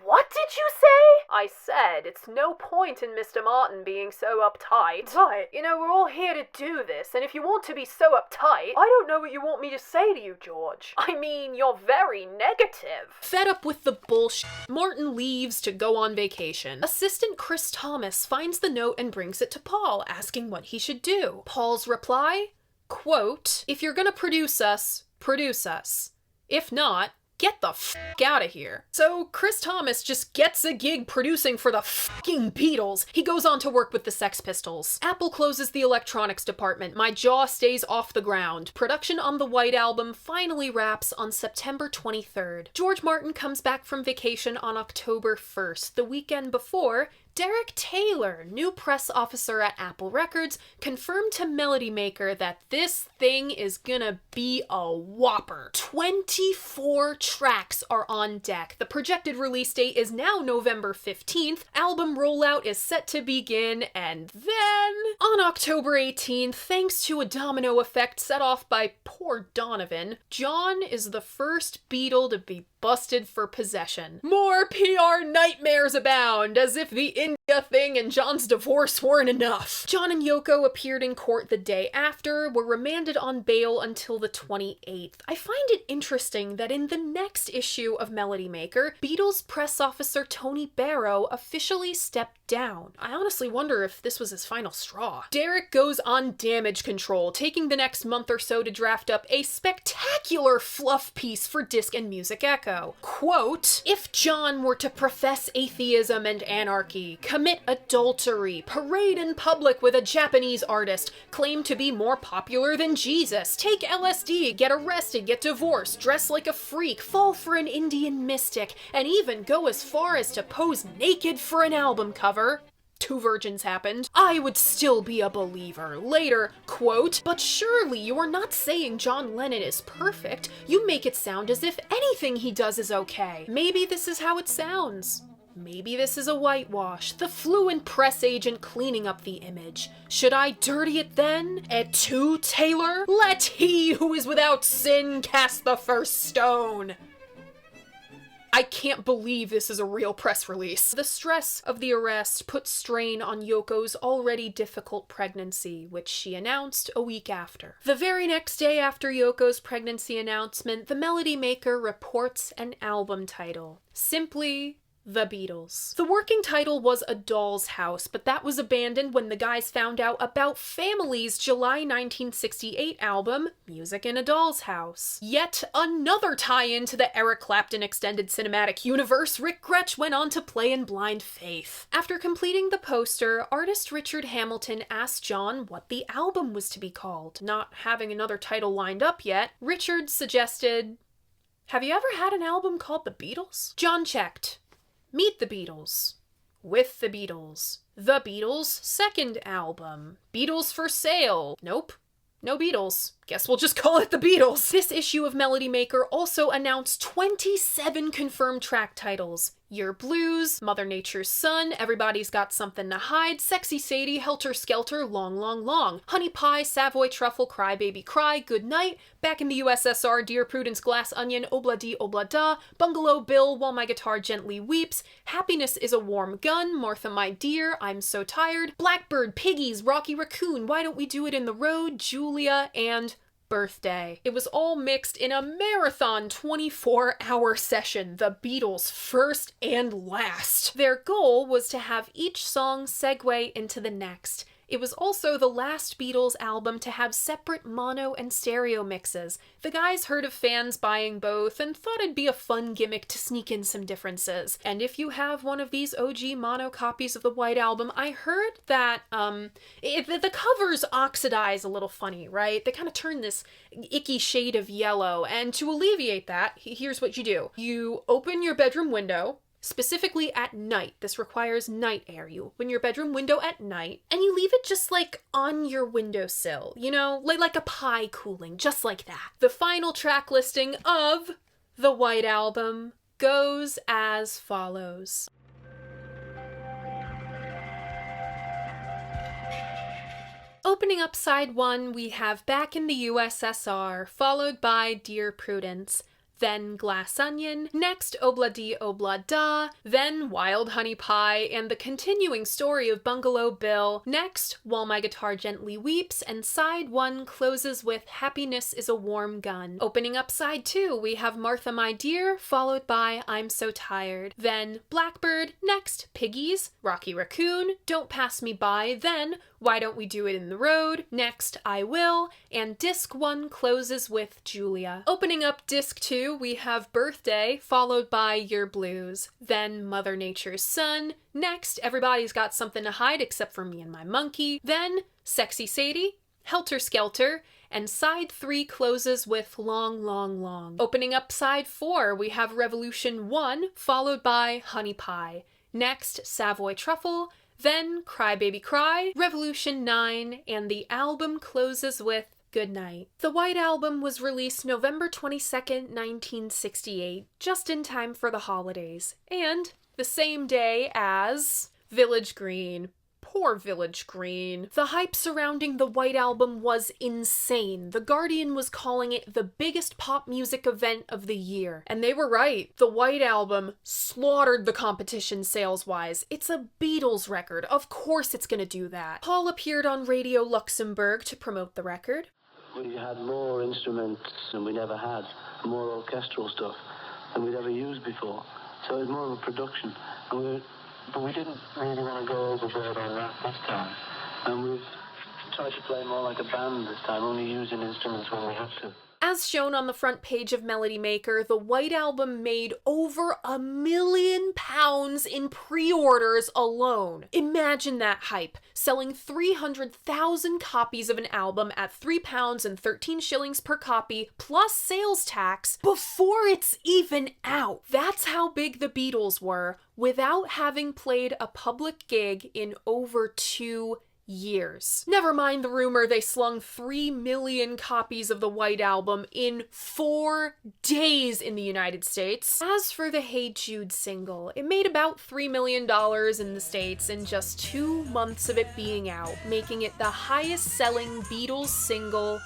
A: What did you say?" "I said, it's no point in Mr. Martin being so uptight. Right. You know, we're all here to do this, and if you want to be so uptight, I don't know what you want me to say to you, George. I mean, you're very negative." Fed up with the bullshit, Martin leaves to go on vacation. Assistant Chris Thomas finds the note and brings it to Paul, asking what he should do. Paul's reply, quote, "If you're gonna produce us, produce us. If not, get the f*** out of here." So Chris Thomas just gets a gig producing for the f***ing Beatles. He goes on to work with the Sex Pistols. Apple closes the electronics department. My jaw stays off the ground. Production on the White Album finally wraps on September 23rd. George Martin comes back from vacation on October 1st. The weekend before, Derek Taylor, new press officer at Apple Records, confirmed to Melody Maker that this thing is gonna be a whopper. 24 tracks are on deck. The projected release date is now November 15th. Album rollout is set to begin, and then, on October 18th, thanks to a domino effect set off by poor Donovan, John is the first Beatle to be busted for possession. More PR nightmares abound, as if the India thing and John's divorce weren't enough. John and Yoko appeared in court the day after, were remanded on bail until the 28th. I find it interesting that in the next issue of Melody Maker, Beatles press officer Tony Barrow officially stepped down. I honestly wonder if this was his final straw. Derek goes on damage control, taking the next month or so to draft up a spectacular fluff piece for Disc and Music Echo. Quote, "If John were to profess atheism and anarchy, commit adultery, parade in public with a Japanese artist, claim to be more popular than Jesus, take LSD, get arrested, get divorced, dress like a freak, fall for an Indian mystic, and even go as far as to pose naked for an album cover, two virgins happened, I would still be a believer." Later, quote, "But surely you are not saying John Lennon is perfect. You make it sound as if anything he does is okay. Maybe this is how it sounds. Maybe this is a whitewash, the fluent press agent cleaning up the image. Should I dirty it then? Et tu, Taylor? Let he who is without sin cast the first stone." I can't believe this is a real press release. The stress of the arrest put strain on Yoko's already difficult pregnancy, which she announced a week after. The very next day after Yoko's pregnancy announcement, the Melody Maker reports an album title. Simply, The Beatles. The working title was A Doll's House, but that was abandoned when the guys found out about Family's July 1968 album, Music in a Doll's House. Yet another tie-in to the Eric Clapton extended cinematic universe, Rick Gretsch went on to play in Blind Faith. After completing the poster, artist Richard Hamilton asked John what the album was to be called. Not having another title lined up yet, Richard suggested, "Have you ever had an album called The Beatles?" John checked. Meet the Beatles. With the Beatles. The Beatles' second album. Beatles for sale. Nope. No Beatles. Guess we'll just call it The Beatles. This issue of Melody Maker also announced 27 confirmed track titles. Your Blues, Mother Nature's Son, Everybody's Got Something to Hide, Sexy Sadie, Helter Skelter, Long Long Long, Honey Pie, Savoy Truffle, Cry Baby Cry, Good Night, Back in the USSR, Dear Prudence, Glass Onion, Obla Di Obla Da, Bungalow Bill, While My Guitar Gently Weeps, Happiness is a Warm Gun, Martha My Dear, I'm So Tired, Blackbird, Piggies, Rocky Raccoon, Why Don't We Do It in the Road, Julia, and Birthday. It was all mixed in a marathon 24-hour session, the Beatles' first and last. Their goal was to have each song segue into the next. It was also the last Beatles album to have separate mono and stereo mixes. The guys heard of fans buying both and thought it'd be a fun gimmick to sneak in some differences. And if you have one of these OG mono copies of the White Album, I heard that the covers oxidize a little funny, right? They kind of turn this icky shade of yellow, and to alleviate that, here's what you do. You open your bedroom window, specifically at night. This requires night air. You open your bedroom window at night, and you leave it just like on your windowsill, you know, like a pie cooling, just like that. The final track listing of the White Album goes as follows. Opening up side 1, we have Back in the USSR, followed by Dear Prudence. Then Glass Onion, next Obla Di Obla Da, then Wild Honey Pie, and the continuing story of Bungalow Bill, next While My Guitar Gently Weeps, and side 1 closes with Happiness is a Warm Gun. Opening up side 2, we have Martha My Dear, followed by I'm So Tired, then Blackbird, next Piggies, Rocky Raccoon, Don't Pass Me By, then Why Don't We Do It in the Road, next I Will, and disc 1 closes with Julia. Opening up disc 2, we have Birthday, followed by Your Blues, then Mother Nature's Son, next Everybody's Got Something to Hide Except for Me and My Monkey, then Sexy Sadie, Helter Skelter, and side 3 closes with Long, Long, Long. Opening up side 4, we have Revolution 1, followed by Honey Pie, next Savoy Truffle, then Cry Baby Cry, Revolution 9, and the album closes with Good Night. The White Album was released November 22nd, 1968, just in time for the holidays, and the same day as Village Green. Poor Village Green. The hype surrounding the White Album was insane. The Guardian was calling it the biggest pop music event of the year. And they were right. The White Album slaughtered the competition sales-wise. It's a Beatles record. Of course it's gonna do that. Paul appeared on Radio Luxembourg to promote the record.
B: We had more instruments than we'd ever had, more orchestral stuff than we'd ever used before. So it was more of a production. But we didn't really want to go overboard on that this time. And we've tried to play more like a band this time, only using instruments when we have to.
A: As shown on the front page of Melody Maker, the White Album made over £1 million in pre-orders alone. Imagine that hype, selling 300,000 copies of an album at £3 and 13 shillings per copy, plus sales tax, before it's even out. That's how big the Beatles were, without having played a public gig in over 2 years. Never mind the rumor they slung 3 million copies of the White Album in 4 days in the United States. As for the Hey Jude single, it made about $3 million in the States in just 2 months of it being out, making it the highest selling Beatles single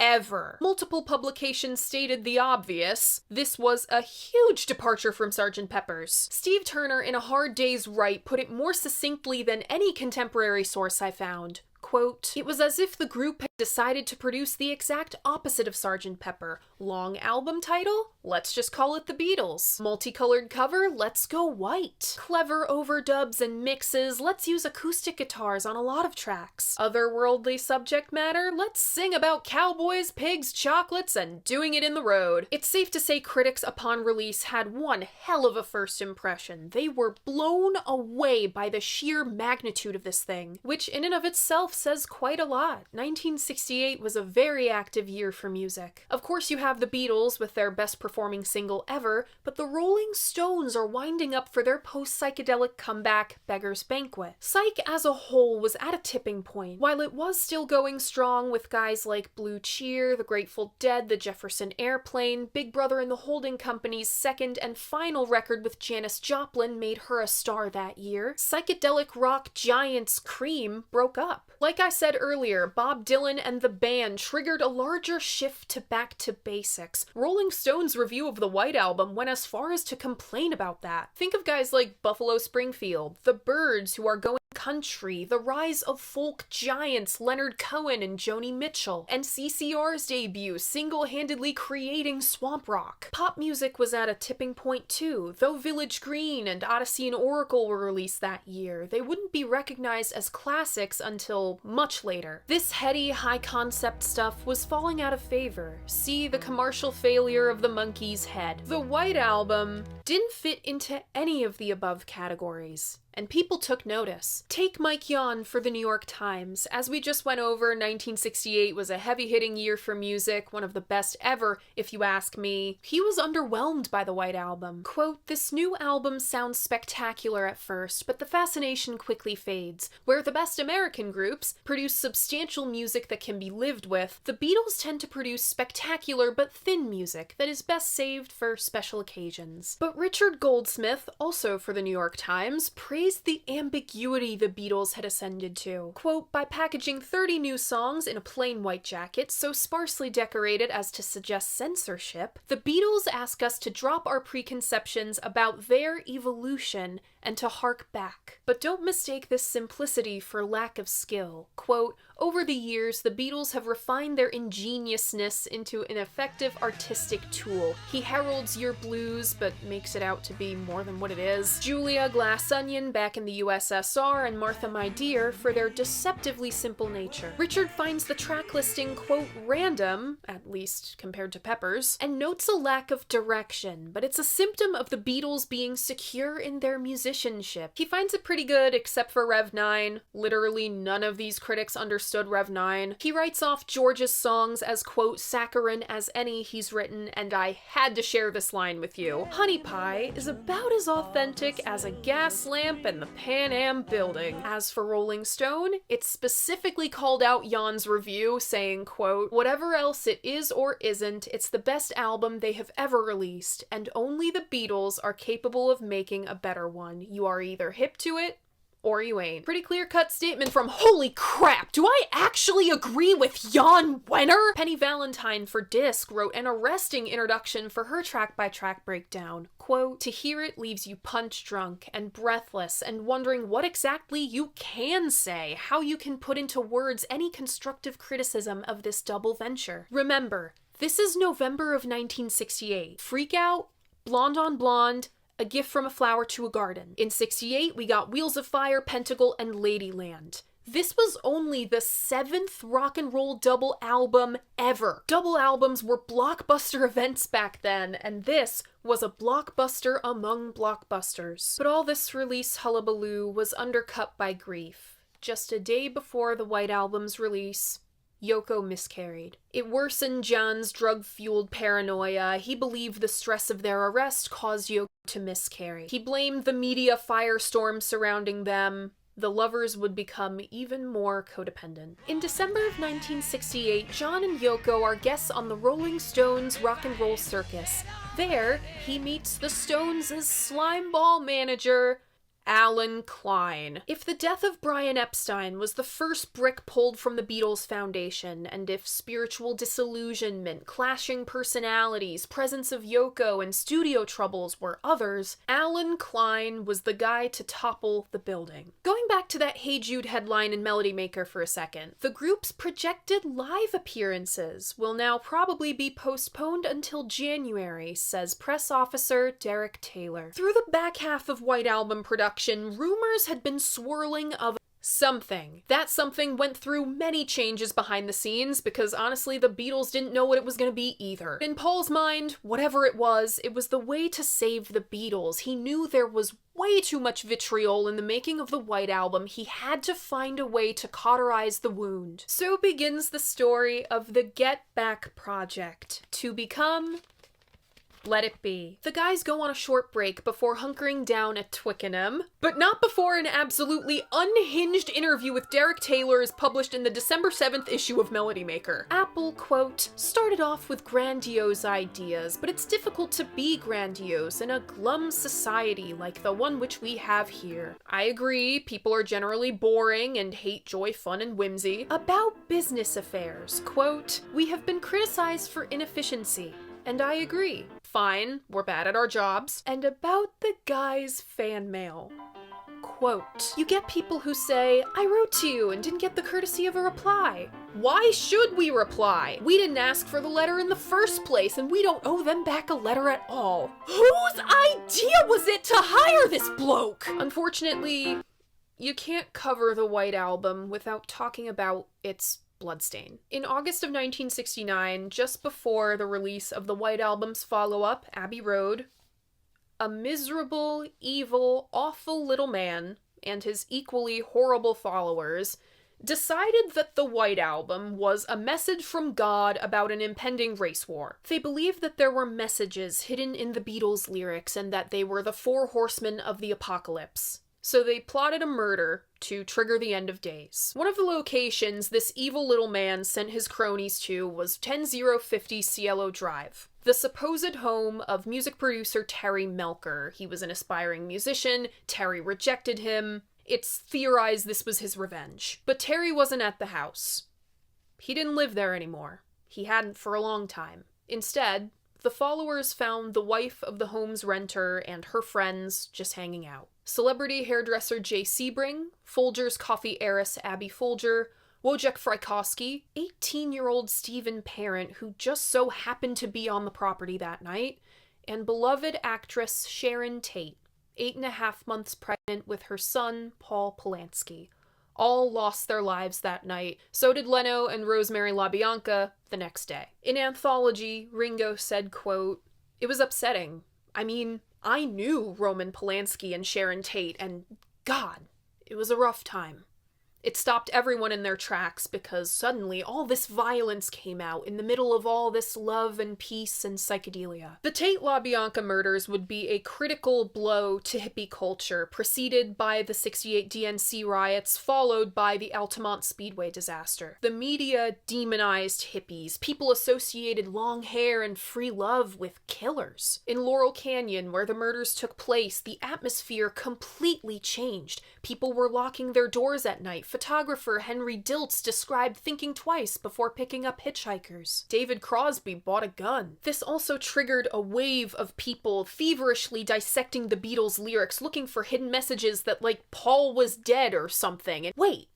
A: ever. Multiple publications stated the obvious. This was a huge departure from Sgt. Pepper's. Steve Turner in A Hard Day's Right put it more succinctly than any contemporary source I found. Quote, "It was as if the group had decided to produce the exact opposite of Sgt. Pepper. Long album title? Let's just call it the Beatles. Multicolored cover? Let's go white. Clever overdubs and mixes? Let's use acoustic guitars on a lot of tracks. Otherworldly subject matter? Let's sing about cowboys, pigs, chocolates, and doing it in the road." It's safe to say critics upon release had one hell of a first impression. They were blown away by the sheer magnitude of this thing, which in and of itself says quite a lot. 1968 was a very active year for music. Of course you have the Beatles with their best performing single ever, but the Rolling Stones are winding up for their post-psychedelic comeback, Beggar's Banquet. Psych as a whole was at a tipping point. While it was still going strong with guys like Blue Cheer, The Grateful Dead, The Jefferson Airplane, Big Brother and the Holding Company's second and final record with Janis Joplin made her a star that year, psychedelic rock giants Cream broke up. Like I said earlier, Bob Dylan and the band triggered a larger shift to back to basics. Rolling Stone's review of the White Album went as far as to complain about that. Think of guys like Buffalo Springfield, the Byrds who are going country, the rise of folk giants Leonard Cohen and Joni Mitchell, and CCR's debut, single-handedly creating swamp rock. Pop music was at a tipping point too. Though Village Green and Odyssey and Oracle were released that year, they wouldn't be recognized as classics until much later. This heady, high-concept stuff was falling out of favor. See the commercial failure of the Monkees' Head. The White Album didn't fit into any of the above categories, and people took notice. Take Mike Yon for the New York Times. As we just went over, 1968 was a heavy-hitting year for music, one of the best ever, if you ask me. He was underwhelmed by the White Album. Quote, "This new album sounds spectacular at first, but the fascination quickly fades. Where the best American groups produce substantial music that can be lived with, the Beatles tend to produce spectacular but thin music that is best saved for special occasions." But Richard Goldsmith, also for the New York Times, praised raised the ambiguity the Beatles had ascended to. Quote, by packaging 30 new songs in a plain white jacket so sparsely decorated as to suggest censorship, the Beatles ask us to drop our preconceptions about their evolution and to hark back. But don't mistake this simplicity for lack of skill. Quote, over the years, the Beatles have refined their ingeniousness into an effective artistic tool. He heralds your blues, but makes it out to be more than what it is. Julia, Glass Onion, back in the USSR, and Martha, My Dear, for their deceptively simple nature. Richard finds the track listing, quote, random, at least compared to Pepper's, and notes a lack of direction, but it's a symptom of the Beatles being secure in their musicianship. He finds it pretty good, except for Rev 9. Literally none of these critics understood Rev 9. He writes off George's songs as, quote, saccharine as any he's written, and I had to share this line with you. Honey Pie is about as authentic as a gas lamp and the Pan Am building. As for Rolling Stone, it specifically called out Jan's review, saying, quote, whatever else it is or isn't, it's the best album they have ever released, and only the Beatles are capable of making a better one. You are either hip to it, or you ain't. Pretty clear-cut statement from holy crap, do I actually agree with Jan Wenner? Penny Valentine for Disc wrote an arresting introduction for her track-by-track breakdown. Quote, to hear it leaves you punch-drunk and breathless and wondering what exactly you can say, how you can put into words any constructive criticism of this double venture. Remember, this is November of 1968. Freak Out, Blonde on Blonde, A Gift from a Flower to a Garden. In 68, we got Wheels of Fire, Pentacle, and Ladyland. This was only the 7th rock and roll double album ever. Double albums were blockbuster events back then, and this was a blockbuster among blockbusters. But all this release hullabaloo was undercut by grief. Just a day before the White Album's release, Yoko miscarried. It worsened John's drug-fueled paranoia. He believed the stress of their arrest caused Yoko to miscarry. He blamed the media firestorm surrounding them. The lovers would become even more codependent. In December of 1968, John and Yoko are guests on the Rolling Stones Rock and Roll Circus. There, he meets the Stones' slimeball manager, Alan Klein. If the death of Brian Epstein was the first brick pulled from the Beatles' foundation, and if spiritual disillusionment, clashing personalities, presence of Yoko, and studio troubles were others, Alan Klein was the guy to topple the building. Going back to that Hey Jude headline in Melody Maker for a second, the group's projected live appearances will now probably be postponed until January, says press officer Derek Taylor. Through the back half of White Album production, rumors had been swirling of something. That something went through many changes behind the scenes because honestly the Beatles didn't know what it was going to be either. In Paul's mind, whatever it was the way to save the Beatles. He knew there was way too much vitriol in the making of the White Album. He had to find a way to cauterize the wound. So begins the story of the Get Back project, to become Let It Be. The guys go on a short break before hunkering down at Twickenham, but not before an absolutely unhinged interview with Derek Taylor is published in the December 7th issue of Melody Maker. Apple, quote, started off with grandiose ideas, but it's difficult to be grandiose in a glum society like the one which we have here. I agree, people are generally boring and hate joy, fun, and whimsy. About business affairs, quote, we have been criticized for inefficiency. And I agree. Fine, we're bad at our jobs. And about the guy's fan mail. Quote, you get people who say, I wrote to you and didn't get the courtesy of a reply. Why should we reply? We didn't ask for the letter in the first place, and we don't owe them back a letter at all. Whose idea was it to hire this bloke? Unfortunately, you can't cover the White Album without talking about its Bloodstain. In August of 1969, just before the release of the White Album's follow-up, Abbey Road, a miserable, evil, awful little man and his equally horrible followers decided that the White Album was a message from God about an impending race war. They believed that there were messages hidden in the Beatles' lyrics and that they were the four horsemen of the apocalypse. So they plotted a murder to trigger the end of days. One of the locations this evil little man sent his cronies to was 10050 Cielo Drive, the supposed home of music producer Terry Melker. He was an aspiring musician. Terry rejected him. It's theorized this was his revenge. But Terry wasn't at the house. He didn't live there anymore. He hadn't for a long time. Instead, the followers found the wife of the home's renter and her friends just hanging out. Celebrity hairdresser Jay Sebring, Folger's coffee heiress Abby Folger, Wojciech Frykowski, 18-year-old Stephen Parent, who just so happened to be on the property that night, and beloved actress Sharon Tate, 8.5 months pregnant with her son, Paul Polanski. All lost their lives that night. So did Leno and Rosemary LaBianca the next day. In Anthology, Ringo said, quote, "It was upsetting. I mean, I knew Roman Polanski and Sharon Tate, and God, it was a rough time. It stopped everyone in their tracks because suddenly all this violence came out in the middle of all this love and peace and psychedelia." The Tate-LaBianca murders would be a critical blow to hippie culture, preceded by the '68 DNC riots, followed by the Altamont Speedway disaster. The media demonized hippies. People associated long hair and free love with killers. In Laurel Canyon, where the murders took place, the atmosphere completely changed. People were locking their doors at night. Photographer Henry Diltz described thinking twice before picking up hitchhikers. David Crosby bought a gun. This also triggered a wave of people feverishly dissecting the Beatles' lyrics, looking for hidden messages that, like, Paul was dead or something. And wait,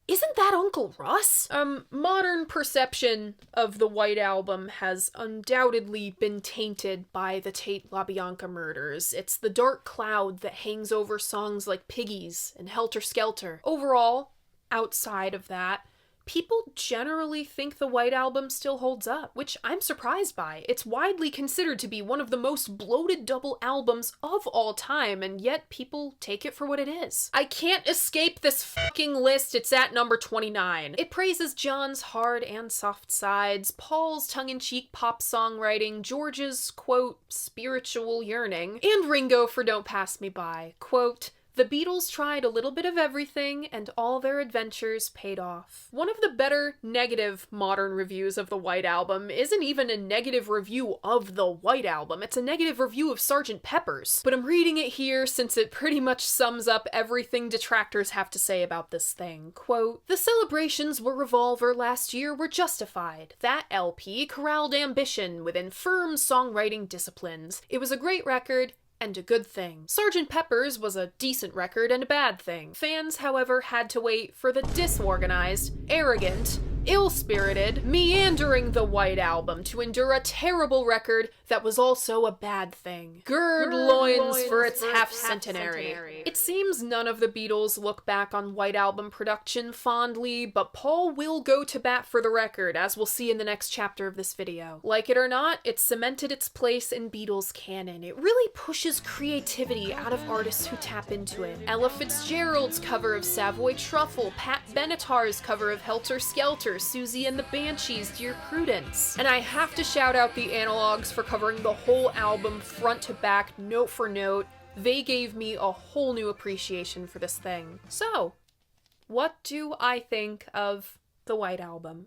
A: isn't that Uncle Russ? Modern perception of the White Album has undoubtedly been tainted by the Tate-LaBianca murders. It's the dark cloud that hangs over songs like Piggies and Helter Skelter. Overall, outside of that, people generally think the White Album still holds up, which I'm surprised by. It's widely considered to be one of the most bloated double albums of all time, and yet people take it for what it is. I can't escape this fucking list. It's at number 29. It praises John's hard and soft sides, Paul's tongue-in-cheek pop songwriting, George's, quote, spiritual yearning, and Ringo for Don't Pass Me By. Quote, "The Beatles tried a little bit of everything, and all their adventures paid off." One of the better negative modern reviews of the White Album isn't even a negative review of the White Album, it's a negative review of Sgt. Pepper's. But I'm reading it here since it pretty much sums up everything detractors have to say about this thing. Quote, "The celebrations were Revolver last year were justified. That LP corralled ambition within firm songwriting disciplines. It was a great record, and a good thing. Sgt. Pepper's was a decent record and a bad thing. Fans, however, had to wait for the disorganized, arrogant, ill-spirited, meandering The White Album to endure a terrible record that was also a bad thing. Gird loins for its half-centenary." It seems none of the Beatles look back on White Album production fondly, but Paul will go to bat for the record, as we'll see in the next chapter of this video. Like it or not, it cemented its place in Beatles canon. It really pushes creativity out of artists who tap into it. Ella Fitzgerald's cover of Savoy Truffle, Pat Benatar's cover of Helter Skelter, Susie and the Banshees' Dear Prudence. And I have to shout out the Analogs for covering the whole album front to back, note for note. They gave me a whole new appreciation for this thing. So, what do I think of the White Album?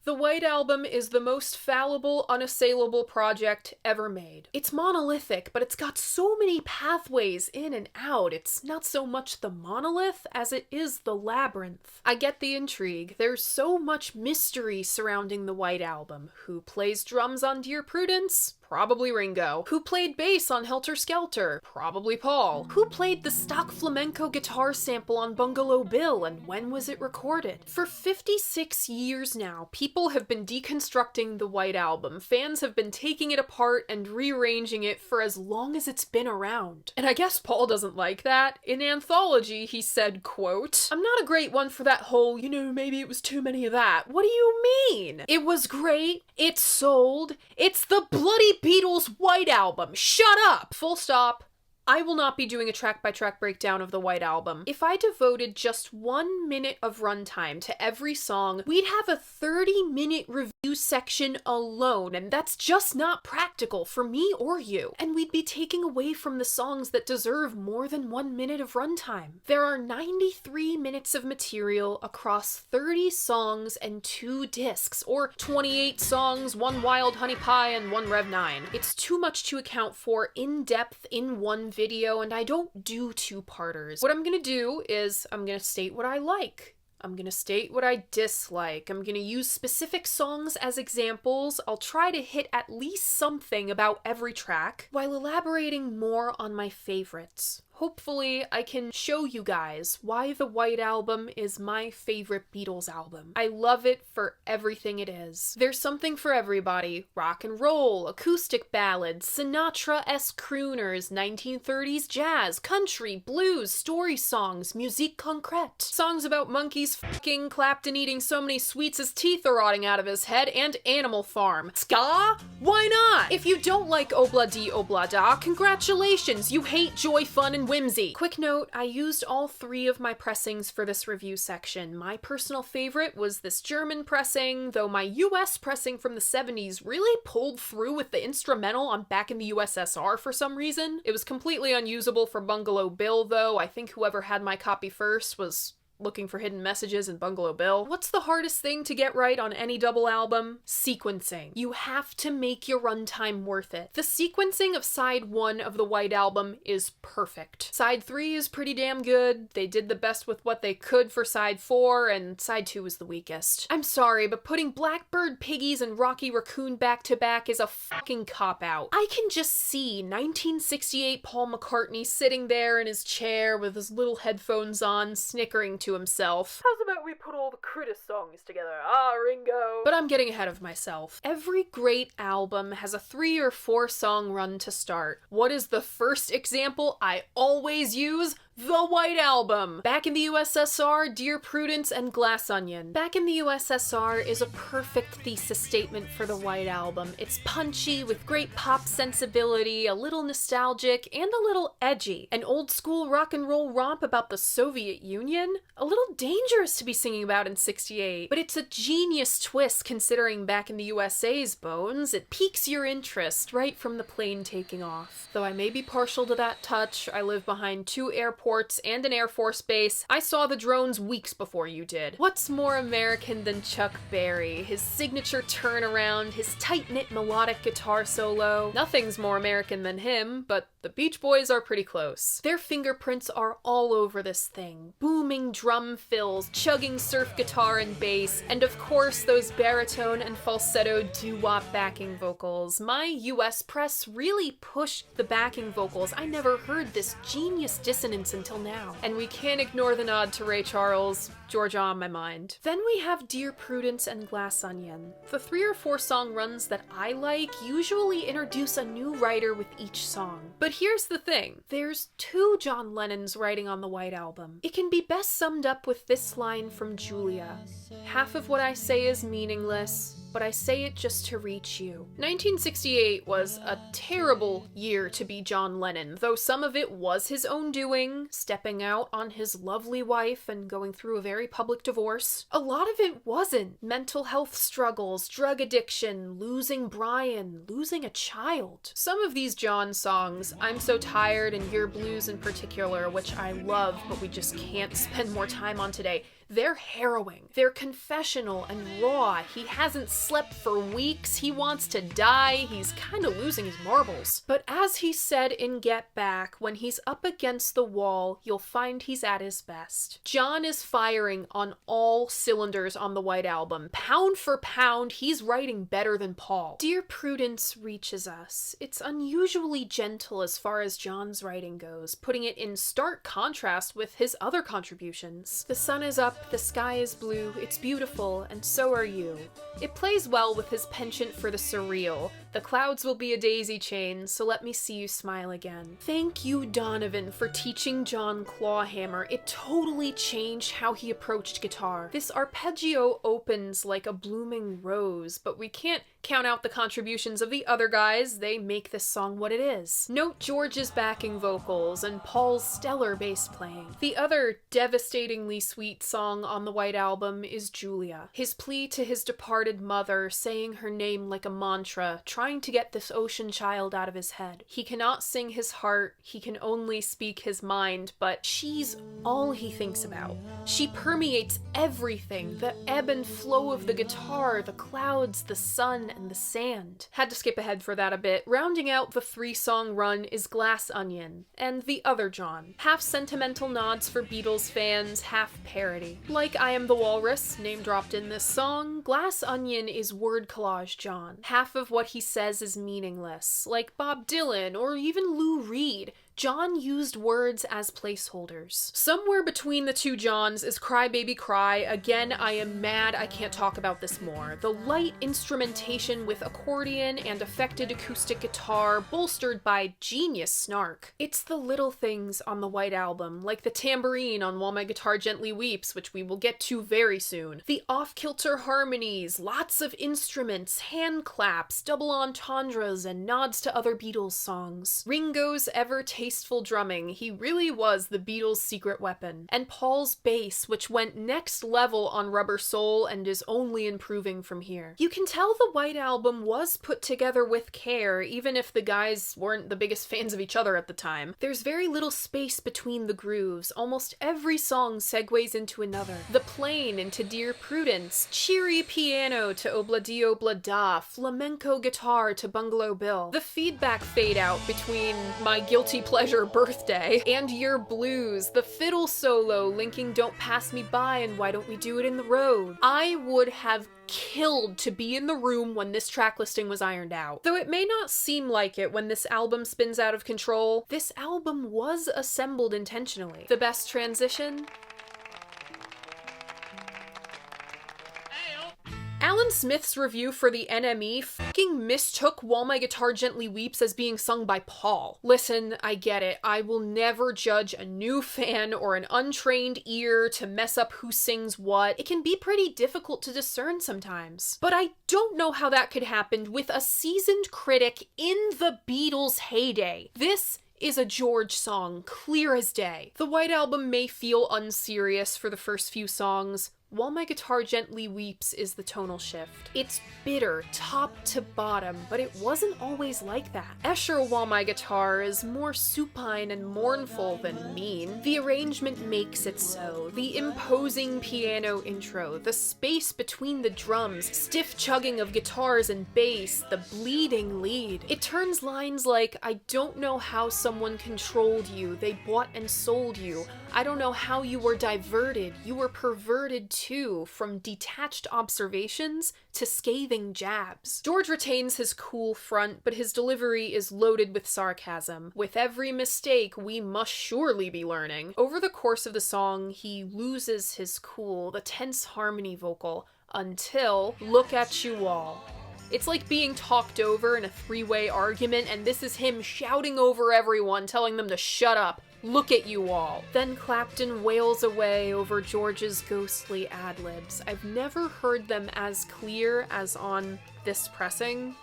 A: The White Album is the most fallible, unassailable project ever made. It's monolithic, but it's got so many pathways in and out. It's not so much the monolith as it is the labyrinth. I get the intrigue. There's so much mystery surrounding the White Album. Who plays drums on Dear Prudence? Probably Ringo. Who played bass on Helter Skelter? Probably Paul. Who played the stock flamenco guitar sample on Bungalow Bill, and when was it recorded? For 56 years now, people have been deconstructing the White Album. Fans have been taking it apart and rearranging it for as long as it's been around. And I guess Paul doesn't like that. In Anthology, he said, quote, "I'm not a great one for that whole, maybe it was too many of that. What do you mean? It was great. It sold. It's the bloody Beatles' White Album. Shut up! Full stop. I will not be doing a track-by-track breakdown of the White Album. If I devoted just 1 minute of runtime to every song, we'd have a 30-minute review section alone, and that's just not practical for me or you. And we'd be taking away from the songs that deserve more than 1 minute of runtime. There are 93 minutes of material across 30 songs and 2 discs, or 28 songs, 1 Wild Honey Pie, and 1 Rev 9. It's too much to account for in depth in one video, and I don't do 2-parters. What I'm gonna do is I'm gonna state what I like. I'm gonna state what I dislike. I'm gonna use specific songs as examples. I'll try to hit at least something about every track, while elaborating more on my favorites. Hopefully, I can show you guys why the White Album is my favorite Beatles album. I love it for everything it is. There's something for everybody. Rock and roll, acoustic ballads, Sinatra-esque crooners, 1930s jazz, country, blues, story songs, musique concrète, songs about monkeys fucking, Clapton eating so many sweets his teeth are rotting out of his head, and Animal Farm. Ska? Why not? If you don't like Obla Di Obla Da, congratulations, you hate joy, fun, and whimsy. Quick note, I used all 3 of my pressings for this review section. My personal favorite was this German pressing, though my US pressing from the 70s really pulled through with the instrumental on Back in the USSR for some reason. It was completely unusable for Bungalow Bill though. I think whoever had my copy first was looking for hidden messages in Bungalow Bill. What's the hardest thing to get right on any double album? Sequencing. You have to make your runtime worth it. The sequencing of side 1 of the White Album is perfect. Side 3 is pretty damn good. They did the best with what they could for side 4, and side 2 is the weakest. I'm sorry, but putting Blackbird Piggies and Rocky Raccoon back to back is a fucking cop-out. I can just see 1968 Paul McCartney sitting there in his chair with his little headphones on, snickering to himself. How's about we put all the Critters songs together? Ah, Ringo. But I'm getting ahead of myself. Every great album has a 3 or 4 song run to start. What is the first example I always use? The White Album! Back in the USSR, Dear Prudence, and Glass Onion. Back in the USSR is a perfect thesis statement for the White Album. It's punchy, with great pop sensibility, a little nostalgic, and a little edgy. An old-school rock and roll romp about the Soviet Union? A little dangerous to be singing about in '68, but it's a genius twist considering Back in the USA's bones. It piques your interest right from the plane taking off. Though I may be partial to that touch, I live behind 2 airports and an Air Force base. I saw the drones weeks before you did. What's more American than Chuck Berry? His signature turnaround, his tight-knit melodic guitar solo. Nothing's more American than him, but the Beach Boys are pretty close. Their fingerprints are all over this thing. Booming drum fills, chugging surf guitar and bass, and of course those baritone and falsetto doo-wop backing vocals. My US press really pushed the backing vocals. I never heard this genius dissonance until now. And we can't ignore the nod to Ray Charles, Georgia on my mind. Then we have Dear Prudence and Glass Onion. The 3 or 4 song runs that I like usually introduce a new writer with each song. But here's the thing. There's 2 John Lennons writing on the White Album. It can be best summed up with this line from Julia. Half of what I say is meaningless, but I say it just to reach you. 1968 was a terrible year to be John Lennon, though some of it was his own doing, stepping out on his lovely wife and going through a very public divorce. A lot of it wasn't. Mental health struggles, drug addiction, losing Brian, losing a child. Some of these John songs, I'm So Tired and Your Blues in particular, which I love, but we just can't spend more time on today, they're harrowing. They're confessional and raw. He hasn't slept for weeks. He wants to die. He's kind of losing his marbles. But as he said in Get Back, when he's up against the wall, you'll find he's at his best. John is firing on all cylinders on the White Album. Pound for pound, he's writing better than Paul. Dear Prudence reaches us. It's unusually gentle as far as John's writing goes, putting it in stark contrast with his other contributions. The sun is up, the sky is blue, it's beautiful, and so are you. It plays well with his penchant for the surreal. The clouds will be a daisy chain, so let me see you smile again. Thank you, Donovan, for teaching John clawhammer. It totally changed how he approached guitar. This arpeggio opens like a blooming rose, but we can't count out the contributions of the other guys. They make this song what it is. Note George's backing vocals and Paul's stellar bass playing. The other devastatingly sweet song on the White Album is Julia. His plea to his departed mother, saying her name like a mantra, trying to get this ocean child out of his head. He cannot sing his heart, he can only speak his mind, but she's all he thinks about. She permeates everything, the ebb and flow of the guitar, the clouds, the sun, and the sand. Had to skip ahead for that a bit. Rounding out the 3-song run is Glass Onion, and The Other John. Half sentimental nods for Beatles fans, half parody. Like I Am the Walrus, name dropped in this song, Glass Onion is word collage John. Half of what he says is meaningless, like Bob Dylan or even Lou Reed. John used words as placeholders. Somewhere between the two Johns is Cry Baby Cry. Again, I am mad I can't talk about this more. The light instrumentation with accordion and affected acoustic guitar, bolstered by genius snark. It's the little things on the White Album, like the tambourine on While My Guitar Gently Weeps, which we will get to very soon. The off-kilter harmonies, lots of instruments, hand claps, double entendres, and nods to other Beatles songs. Ringo's ever-tasteful drumming, he really was the Beatles' secret weapon. And Paul's bass, which went next level on Rubber Soul and is only improving from here. You can tell the White Album was put together with care, even if the guys weren't the biggest fans of each other at the time. There's very little space between the grooves. Almost every song segues into another. The Plane into Dear Prudence, cheery piano to Obla Di Obla Da, flamenco guitar to Bungalow Bill. The feedback fade out between My Guilty Pleasure Birthday and Your Blues, the fiddle solo linking Don't Pass Me By and Why Don't We Do It in the Road. I would have killed to be in the room when this track listing was ironed out. Though it may not seem like it when this album spins out of control, this album was assembled intentionally. The best transition? Alan Smith's review for the NME fucking mistook While My Guitar Gently Weeps as being sung by Paul. Listen, I get it. I will never judge a new fan or an untrained ear to mess up who sings what. It can be pretty difficult to discern sometimes. But I don't know how that could happen with a seasoned critic in the Beatles' heyday. This is a George song, clear as day. The White Album may feel unserious for the first few songs. While My Guitar Gently Weeps is the tonal shift. It's bitter, top to bottom, but it wasn't always like that. Escher While My Guitar is more supine and mournful than mean. The arrangement makes it so. The imposing piano intro, the space between the drums, stiff chugging of guitars and bass, the bleeding lead. It turns lines like, I don't know how someone controlled you, they bought and sold you. I don't know how you were diverted, you were perverted too, from detached observations to scathing jabs. George retains his cool front, but his delivery is loaded with sarcasm. With every mistake, we must surely be learning. Over the course of the song, he loses his cool, the tense harmony vocal, until Look at You All. It's like being talked over in a three-way argument, and this is him shouting over everyone, telling them to shut up. Look at you all. Then Clapton wails away over George's ghostly ad-libs. I've never heard them as clear as on this pressing.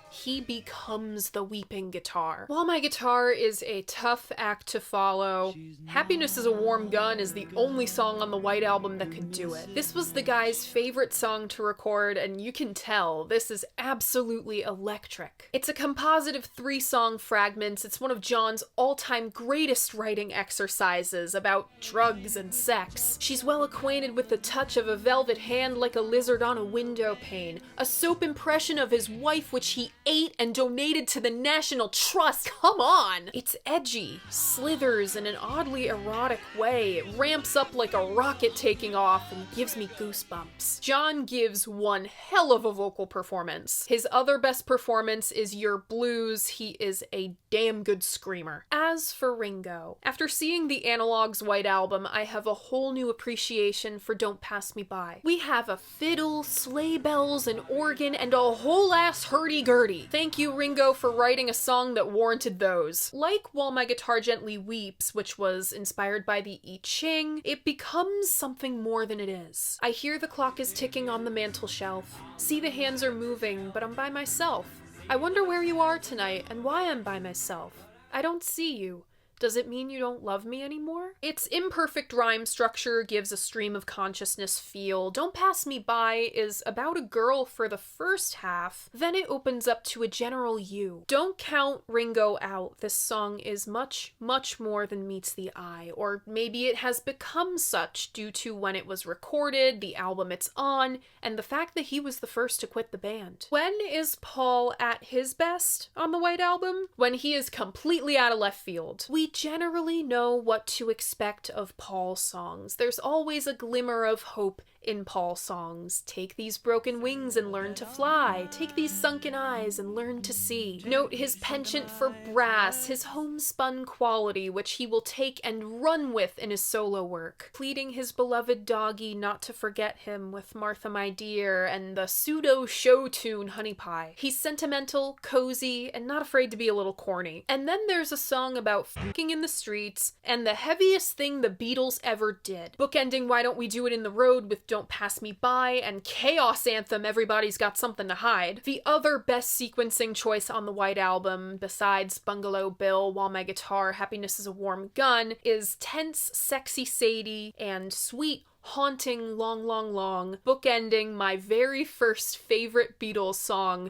A: He becomes the weeping guitar. While My Guitar is a tough act to follow, Happiness is a Warm Gun is the only song on the White Album that could do it. This was the guy's favorite song to record, and you can tell this is absolutely electric. It's a composite of 3-song fragments. It's one of John's all-time greatest writing exercises about drugs and sex. She's well acquainted with the touch of a velvet hand like a lizard on a window pane, a soap impression of his wife which he ate and donated to the National Trust. Come on! It's edgy, slithers in an oddly erotic way. It ramps up like a rocket taking off and gives me goosebumps. John gives one hell of a vocal performance. His other best performance is Your Blues. He is a damn good screamer. As for Ringo, after seeing the Analogue's White Album, I have a whole new appreciation for Don't Pass Me By. We have a fiddle, sleigh bells, an organ, and a whole ass hurdy-gurdy. sweet. Thank you, Ringo, for writing a song that warranted those. Like While My Guitar Gently Weeps, which was inspired by the I Ching, it becomes something more than it is. I hear the clock is ticking on the mantel shelf. See the hands are moving, but I'm by myself. I wonder where you are tonight and why I'm by myself. I don't see you. Does it mean you don't love me anymore? Its imperfect rhyme structure gives a stream of consciousness feel. Don't Pass Me By is about a girl for the first half, then it opens up to a general you. Don't count Ringo out. This song is much, much more than meets the eye, or maybe it has become such due to when it was recorded, the album it's on, and the fact that he was the first to quit the band. When is Paul at his best on the White Album? When he is completely out of left field. We generally know what to expect of Paul songs. There's always a glimmer of hope in Paul songs. Take these broken wings and learn to fly. Take these sunken eyes and learn to see. Note his penchant for brass, his homespun quality, which he will take and run with in his solo work. Pleading his beloved doggy not to forget him with Martha My Dear and the pseudo-show tune Honey Pie. He's sentimental, cozy, and not afraid to be a little corny. And then there's a song about fucking in the streets, and the heaviest thing the Beatles ever did. Bookending Why Don't We Do It in the Road with Don't Pass Me By, and Chaos Anthem Everybody's Got Something to Hide. The other best sequencing choice on the White Album, besides Bungalow Bill, While My Guitar, Happiness Is a Warm Gun, is Tense, Sexy Sadie, and Sweet, Haunting, Long, Long, Long, bookending my very first favorite Beatles song,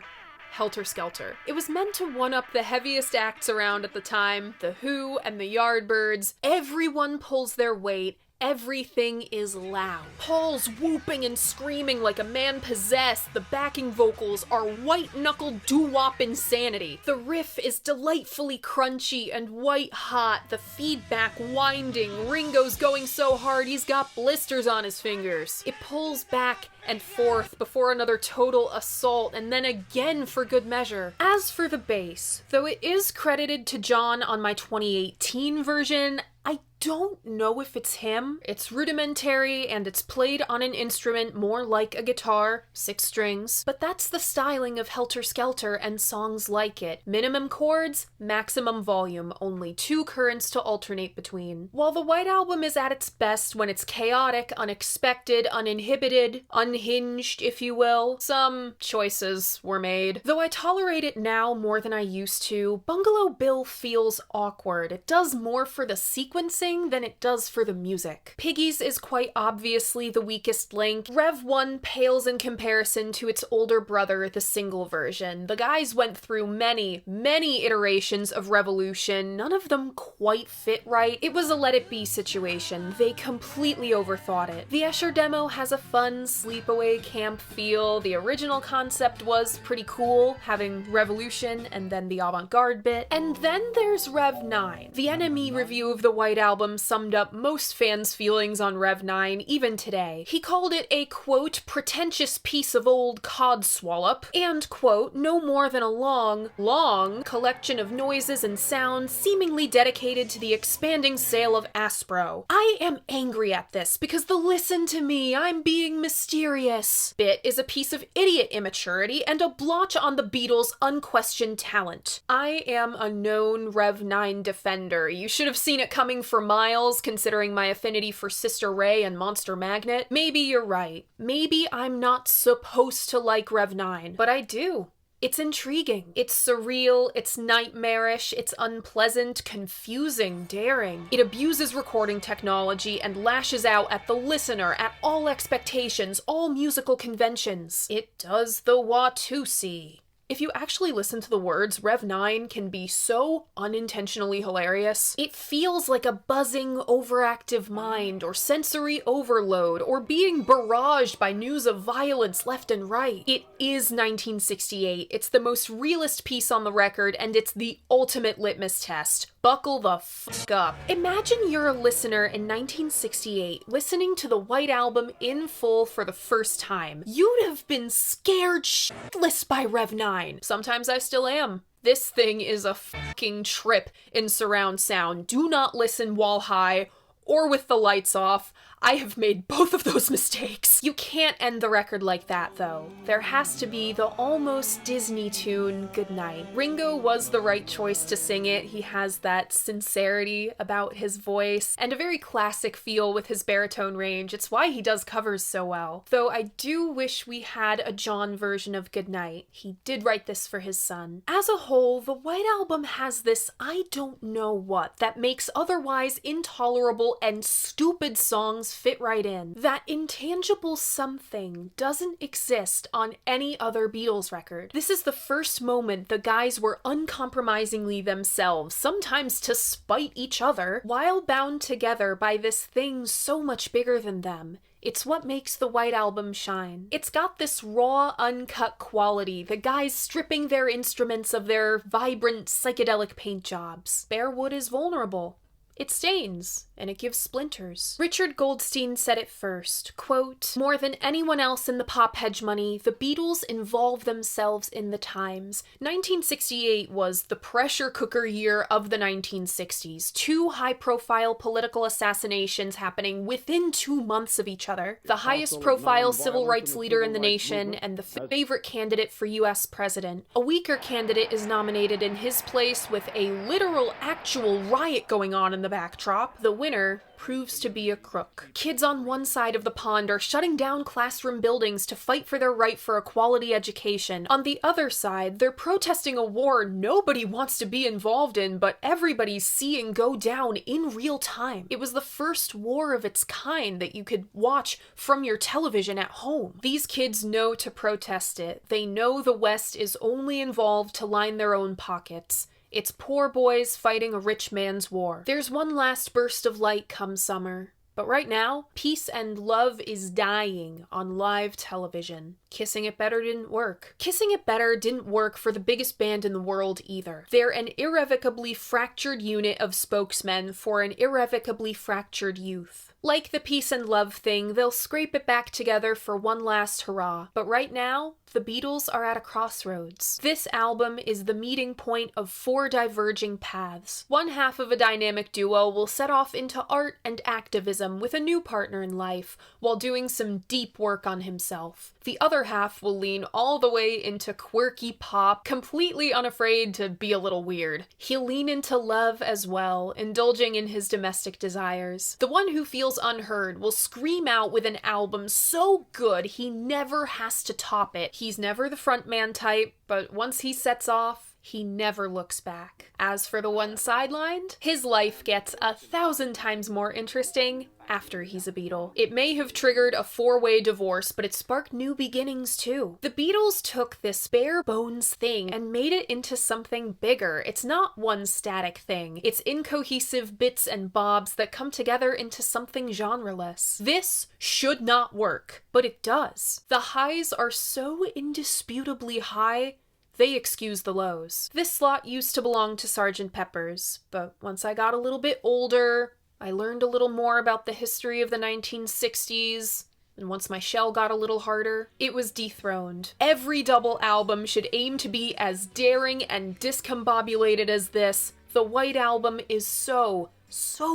A: Helter Skelter. It was meant to one-up the heaviest acts around at the time, The Who and the Yardbirds. Everyone pulls their weight. Everything is loud. Paul's whooping and screaming like a man possessed. The backing vocals are white-knuckle doo-wop insanity. The riff is delightfully crunchy and white-hot. The feedback winding. Ringo's going so hard he's got blisters on his fingers. It pulls back and forth before another total assault, and then again for good measure. As for the bass, though it is credited to John on my 2018 version, I don't know if it's him. It's rudimentary and it's played on an instrument more like a guitar, 6 strings, but that's the styling of Helter Skelter and songs like it. Minimum chords, maximum volume, only 2 currents to alternate between. While the White Album is at its best when it's chaotic, unexpected, uninhibited, unhinged, if you will, some choices were made. Though I tolerate it now more than I used to, Bungalow Bill feels awkward. It does more for the sequencing than it does for the music. Piggies is quite obviously the weakest link. Rev 1 pales in comparison to its older brother, the single version. The guys went through many, many iterations of Revolution. None of them quite fit right. It was a Let It Be situation. They completely overthought it. The Escher demo has a fun sleepaway camp feel. The original concept was pretty cool, having Revolution and then the avant-garde bit. And then there's Rev 9. The Enemy review of the White Album summed up most fans' feelings on Rev 9, even today. He called it a, quote, pretentious piece of old codswallop, and, quote, no more than a long collection of noises and sounds seemingly dedicated to the expanding sale of Aspro. I am angry at this, because the listen to me, I'm being mysterious bit is a piece of idiot immaturity and a blotch on the Beatles' unquestioned talent. I am a known Rev 9 defender. You should have seen it coming for miles, considering my affinity for Sister Ray and Monster Magnet. Maybe you're right. Maybe I'm not supposed to like Rev 9, but I do. It's intriguing. It's surreal, it's nightmarish, it's unpleasant, confusing, daring. It abuses recording technology and lashes out at the listener, at all expectations, all musical conventions. It does the Watusi. If you actually listen to the words, Rev 9 can be so unintentionally hilarious. It feels like a buzzing, overactive mind, or sensory overload, or being barraged by news of violence left and right. It is 1968. It's the most realist piece on the record, and it's the ultimate litmus test. Buckle the fuck up. Imagine you're a listener in 1968 listening to the White Album in full for the first time. You'd have been scared shitless by Rev 9. Sometimes I still am. This thing is a fucking trip in surround sound. Do not listen while high or with the lights off. I have made both of those mistakes. You can't end the record like that, though. There has to be the almost Disney tune, Goodnight. Ringo was the right choice to sing it. He has that sincerity about his voice, and a very classic feel with his baritone range. It's why he does covers so well. Though I do wish we had a John version of Goodnight. He did write this for his son. As a whole, the White Album has this I don't know what that makes otherwise intolerable and stupid songs fit right in. That intangible something doesn't exist on any other Beatles record. This is the first moment the guys were uncompromisingly themselves, sometimes to spite each other, while bound together by this thing so much bigger than them. It's what makes the White Album shine. It's got this raw, uncut quality, the guys stripping their instruments of their vibrant, psychedelic paint jobs. Bare wood is vulnerable. It stains, and it gives splinters. Richard Goldstein said it first, quote, "More than anyone else in the pop hegemony, the Beatles involve themselves in the times. 1968 was the pressure cooker year of the 1960s. 2 high-profile political assassinations happening within 2 months of each other. The highest-profile civil rights leader in the nation, and the favorite candidate for U.S. president. A weaker candidate is nominated in his place with a literal, actual riot going on in the backdrop. The winner proves to be a crook. Kids on one side of the pond are shutting down classroom buildings to fight for their right for a quality education. On the other side, they're protesting a war nobody wants to be involved in, but everybody's seeing go down in real time. It was the first war of its kind that you could watch from your television at home. These kids know to protest it. They know the West is only involved to line their own pockets. It's poor boys fighting a rich man's war. There's one last burst of light come summer. But right now, peace and love is dying on live television. Kissing It Better didn't work. Kissing It Better didn't work for the biggest band in the world either. They're an irrevocably fractured unit of spokesmen for an irrevocably fractured youth. Like the peace and love thing, they'll scrape it back together for one last hurrah. But right now, the Beatles are at a crossroads. This album is the meeting point of 4 diverging paths. One half of a dynamic duo will set off into art and activism with a new partner in life, while doing some deep work on himself. The other half will lean all the way into quirky pop, completely unafraid to be a little weird. He'll lean into love as well, indulging in his domestic desires. The one who feels unheard will scream out with an album so good he never has to top it. He's never the frontman type, but once he sets off, he never looks back. As for the one sidelined, his life gets 1,000 times more interesting after he's a Beatle. It may have triggered a 4-way divorce, but it sparked new beginnings too. The Beatles took this bare bones thing and made it into something bigger. It's not one static thing. It's incohesive bits and bobs that come together into something genreless. This should not work, but it does. The highs are so indisputably high, they excuse the lows. This slot used to belong to Sgt. Pepper's, but once I got a little bit older, I learned a little more about the history of the 1960s, and once my shell got a little harder, it was dethroned. Every double album should aim to be as daring and discombobulated as this. The White Album is so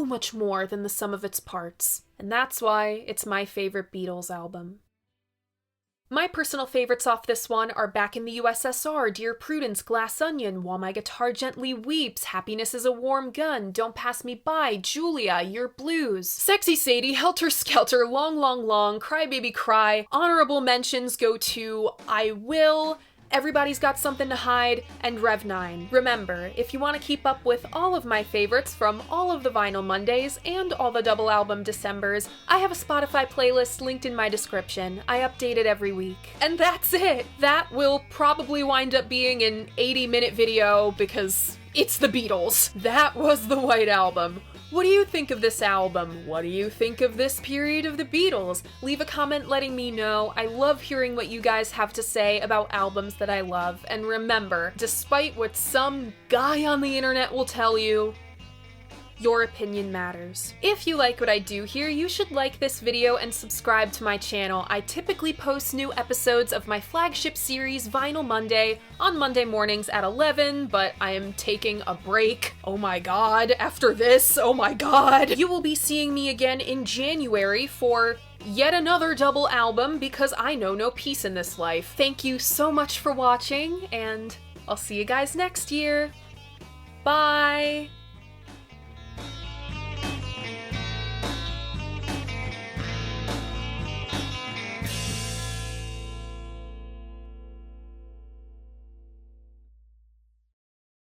A: much more than the sum of its parts, and that's why it's my favorite Beatles album. My personal favorites off this one are Back in the USSR, Dear Prudence, Glass Onion, While My Guitar Gently Weeps, Happiness is a Warm Gun, Don't Pass Me By, Julia, Your Blues, Sexy Sadie, Helter Skelter, Long Long Long, Cry Baby Cry. Honorable mentions go to I Will, Everybody's Got Something to Hide, and Rev 9. Remember, if you want to keep up with all of my favorites from all of the Vinyl Mondays and all the double album Decembers, I have a Spotify playlist linked in my description. I update it every week. And that's it! That will probably wind up being an 80-minute video because it's the Beatles. That was the White Album. What do you think of this album? What do you think of this period of the Beatles? Leave a comment letting me know. I love hearing what you guys have to say about albums that I love. And remember, despite what some guy on the internet will tell you, Your opinion matters. If you like what I do here, you should like this video and subscribe to my channel. I typically post new episodes of my flagship series, Vinyl Monday, on Monday mornings at 11, but I am taking a break. Oh my god, after this, oh my god. You will be seeing me again in January for yet another double album because I know no peace in this life. Thank you so much for watching, and I'll see you guys next year. Bye!